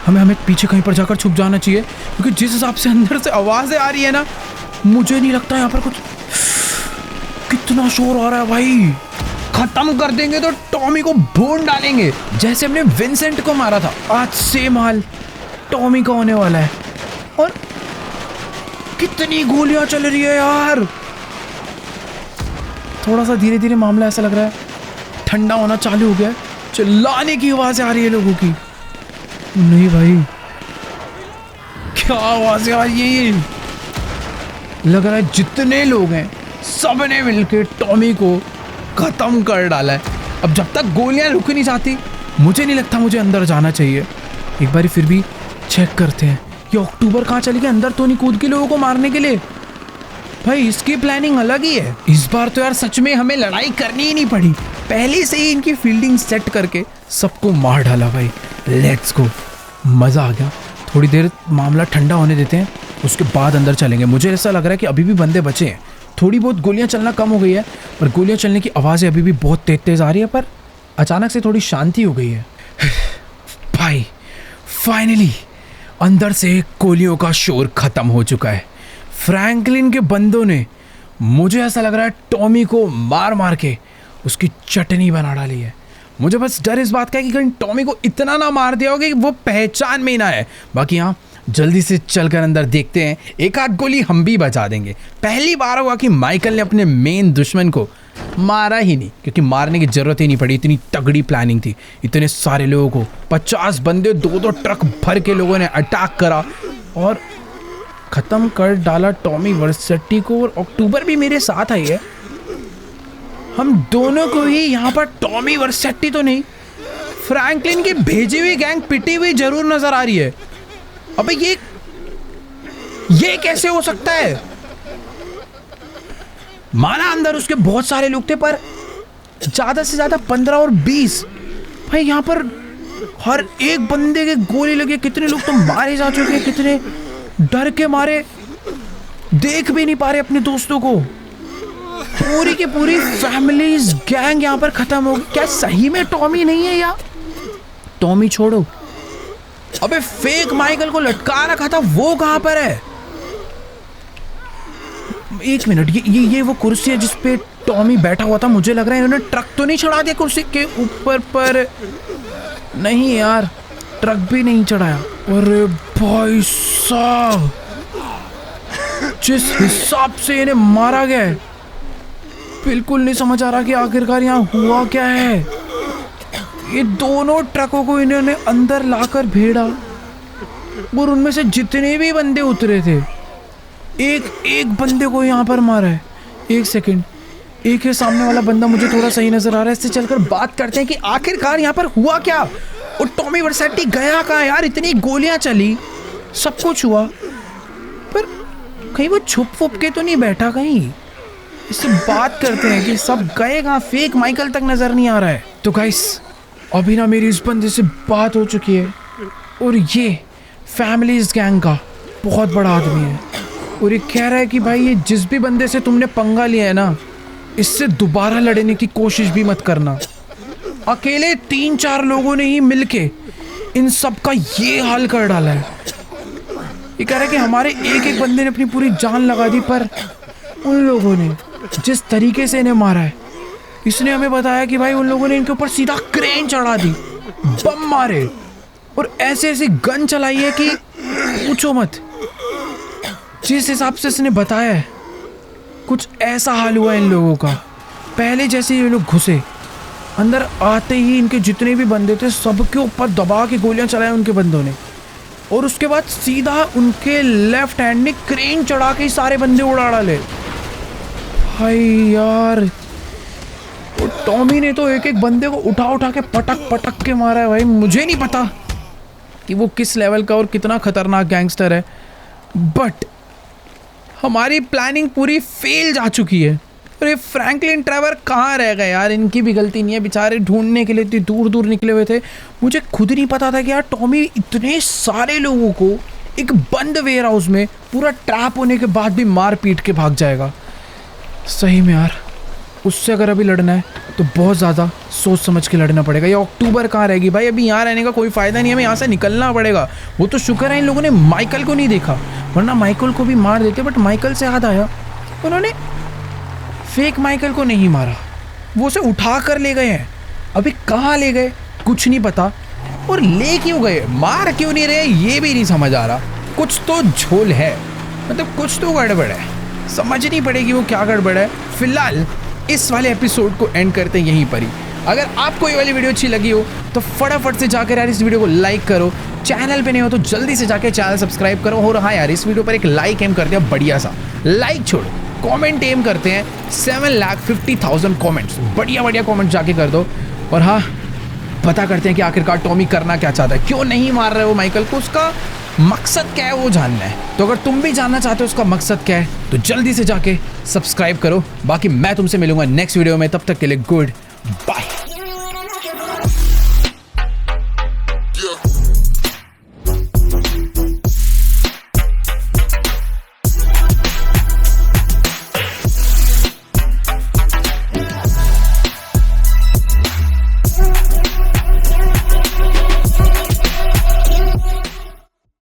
हमें पीछे कहीं पर जाकर छुप जाना चाहिए, क्योंकि जिस हिसाब से अंदर से आवाजें आ रही है ना, मुझे नहीं लगता यहाँ पर कुछ। कितना शोर आ रहा है भाई। खत्म कर देंगे तो टॉमी को भून डालेंगे, जैसे हमने विंसेंट को मारा था। आज सेम हाल टॉमी का होने वाला है। और कितनी गोलियां चल रही है यार। थोड़ा सा धीरे धीरे मामला ऐसा लग रहा है ठंडा होना चालू हो गया है। चिल्लाने की आवाज आ रही है लोगों की। नहीं भाई, क्या आवाज आ रही है? ये लग रहा है जितने लोग हैं सबने मिलकर टॉमी को खत्म कर डाला है। अब जब तक गोलियां रुक नहीं जाती, मुझे नहीं लगता मुझे अंदर जाना चाहिए। एक बार फिर भी चेक करते हैं ये अक्टूबर कहाँ चली गई। अंदर तो नहीं कूद के लोगों को मारने के लिए? भाई इसकी प्लानिंग अलग ही है। इस बार तो यार सच में हमें लड़ाई करनी ही नहीं पड़ी, पहले से ही इनकी फील्डिंग सेट करके सबको मार डाला भाई। लेट्स गो, मज़ा आ गया। थोड़ी देर मामला ठंडा होने देते हैं, उसके बाद अंदर चलेंगे। मुझे ऐसा लग रहा है कि अभी भी बंदे बचे हैं। थोड़ी बहुत गोलियां चलना कम हो गई है, पर गोलियां चलने की आवाज़ें अभी भी बहुत तेज तेज आ रही है। पर अचानक से थोड़ी शांति हो गई है। भाई फाइनली अंदर से गोलियों का शोर खत्म हो चुका है। फ्रैंकलिन के बंदों ने, मुझे ऐसा लग रहा है, टॉमी को मार मार के उसकी चटनी बना डाली है। मुझे बस डर इस बात का है कि कहीं टॉमी को इतना ना मार दिया होगा कि वो पहचान में ही ना है। बाकी हाँ, जल्दी से चलकर अंदर देखते हैं, एक आध गोली हम भी बचा देंगे। पहली बार हुआ कि माइकल ने अपने मेन दुश्मन को मारा ही नहीं, क्योंकि मारने की जरूरत ही नहीं पड़ी। इतनी तगड़ी प्लानिंग थी, इतने सारे लोगों को, 50 बंदे, 2-2 ट्रक भर के लोगों ने अटैक करा और ख़त्म कर डाला टॉमी वर्सेटी को। और अक्टूबर भी मेरे साथ आई है। हम दोनों को ही यहाँ पर टॉमी वर्सेटी तो नहीं, फ्रैंकलिन की भेजी हुई गैंग पिटी हुई जरूर नजर आ रही है। अबे ये कैसे हो सकता है? माना अंदर उसके बहुत सारे लोग थे, पर ज्यादा से ज्यादा 15 और 20। भाई यहाँ पर हर एक बंदे के गोली लगे। कितने लोग तो मारे जा चुके हैं, कितने डर के मारे देख भी नहीं पा रहे अपने दोस्तों को। पूरी की पूरी फैमिलीज गैंग यहाँ पर खत्म हो गई। क्या सही में टॉमी नहीं है? या टॉमी छोड़ो, अबे फेक माइकल को लटका रखा था, वो कहां पर है? एक मिनट, ये वो कुर्सी है जिसपे टॉमी बैठा हुआ था। मुझे लग रहा है इन्होंने ट्रक तो नहीं चढ़ा दिया कुर्सी के ऊपर पर। नहीं यार, ट्रक भी नहीं चढ़ाया। अरे भाई साहब, जिस हिसाब से इन्हें मारा गया है, बिल्कुल नहीं समझ आ रहा कि आखिरकार यहाँ हुआ क्या है। ये दोनों ट्रकों को इन्होंने अंदर लाकर भेड़ा और उनमें से जितने भी बंदे उतरे थे, एक एक बंदे को यहाँ पर मारा है। एक सेकंड, एक ही सामने वाला बंदा मुझे थोड़ा सही नजर आ रहा है। इससे चलकर बात करते हैं कि आखिरकार यहाँ पर हुआ क्या। और टॉमी वर्सेटी गया कहाँ यार? इतनी गोलियां चली, सब कुछ हुआ, पर कहीं वो छुप वुप के तो नहीं बैठा कहीं? इससे बात करते हैं कि सब गए कहाँ। फेक माइकल तक नजर नहीं आ रहा है। तो गाइस अभी ना मेरी इस बंदे से बात हो चुकी है, और ये फैमिलीज गैंग का बहुत बड़ा आदमी है, और ये कह रहा है कि भाई ये जिस भी बंदे से तुमने पंगा लिया है ना, इससे दोबारा लड़ने की कोशिश भी मत करना। अकेले 3-4 लोगों ने ही मिलके इन सब का ये हाल कर डाला है। ये कह रहा है कि हमारे एक एक बंदे ने अपनी पूरी जान लगा दी, पर उन लोगों ने जिस तरीके से इन्हें मारा है, इसने हमें बताया कि भाई उन लोगों ने इनके ऊपर सीधा क्रेन चढ़ा दी, बम मारे और ऐसे ऐसी गन चलाई है कि पूछो मत। जिस हिसाब से इसने बताया है, कुछ ऐसा हाल हुआ इन लोगों का। पहले जैसे ये लोग घुसे, अंदर आते ही इनके जितने भी बंदे थे सबके ऊपर दबा के गोलियां चलाई उनके बंदों ने, और उसके बाद सीधा उनके लेफ्ट हैंड ने क्रेन चढ़ा के सारे बंदे उड़ा डाले। भाई यार, टॉमी ने तो एक एक बंदे को उठा उठा के पटक पटक के मारा है। भाई मुझे नहीं पता कि वो किस लेवल का और कितना खतरनाक गैंगस्टर है, बट हमारी प्लानिंग पूरी फेल जा चुकी है। और ये फ्रैंकलिन ट्रेवर कहाँ रह गए यार? इनकी भी गलती नहीं है, बेचारे ढूंढने के लिए इतनी दूर दूर निकले हुए थे। मुझे खुद नहीं पता था कि यार टॉमी इतने सारे लोगों को एक बंद वेयर हाउस में पूरा ट्रैप होने के बाद भी मार पीट के भाग जाएगा। सही में यार, उससे अगर अभी लड़ना है तो बहुत ज़्यादा सोच समझ के लड़ना पड़ेगा। ये अक्टूबर कहाँ रहेगी भाई? अभी यहाँ रहने का कोई फ़ायदा नहीं है, हमें यहाँ से निकलना पड़ेगा। वो तो शुक्र है इन लोगों ने माइकल को नहीं देखा, वरना माइकल को भी मार देते। बट माइकल से याद आया, उन्होंने फेक माइकल को नहीं मारा, वो उसे उठा कर ले गए हैं। अभी कहाँ ले गए कुछ नहीं पता, और ले क्यों गए, मार क्यों नहीं रहे, ये भी नहीं समझ आ रहा। कुछ तो झोल है, मतलब कुछ तो गड़बड़ है, समझनी पड़ेगी वो क्या गड़बड़ है। फिलहाल इस वाले एपिसोड को एंड करते हैं यहीं पर ही। अगर आपको ये वाली वीडियो अच्छी लगी हो तो फटाफट से जाकर यार इस वीडियो को लाइक करो। चैनल पे नहीं हो तो जल्दी से जाकर चैनल सब्सक्राइब करो। और हाँ यार, इस वीडियो पर एक लाइक एम कर दिया, बढ़िया सा लाइक छोड़ो, कमेंट एम करते हैं 7,50,000 कमेंट्स, बढ़िया बढ़िया कमेंट जाके कर दो। और हाँ, पता करते हैं कि आखिरकार टॉमी करना क्या चाहता है, क्यों नहीं मार रहे हो माइकल को, उसका मकसद क्या है वो जानना है। तो अगर तुम भी जानना चाहते हो उसका मकसद क्या है तो जल्दी से जाके सब्सक्राइब करो। बाकी मैं तुमसे मिलूंगा नेक्स्ट वीडियो में, तब तक के लिए गुड बाय।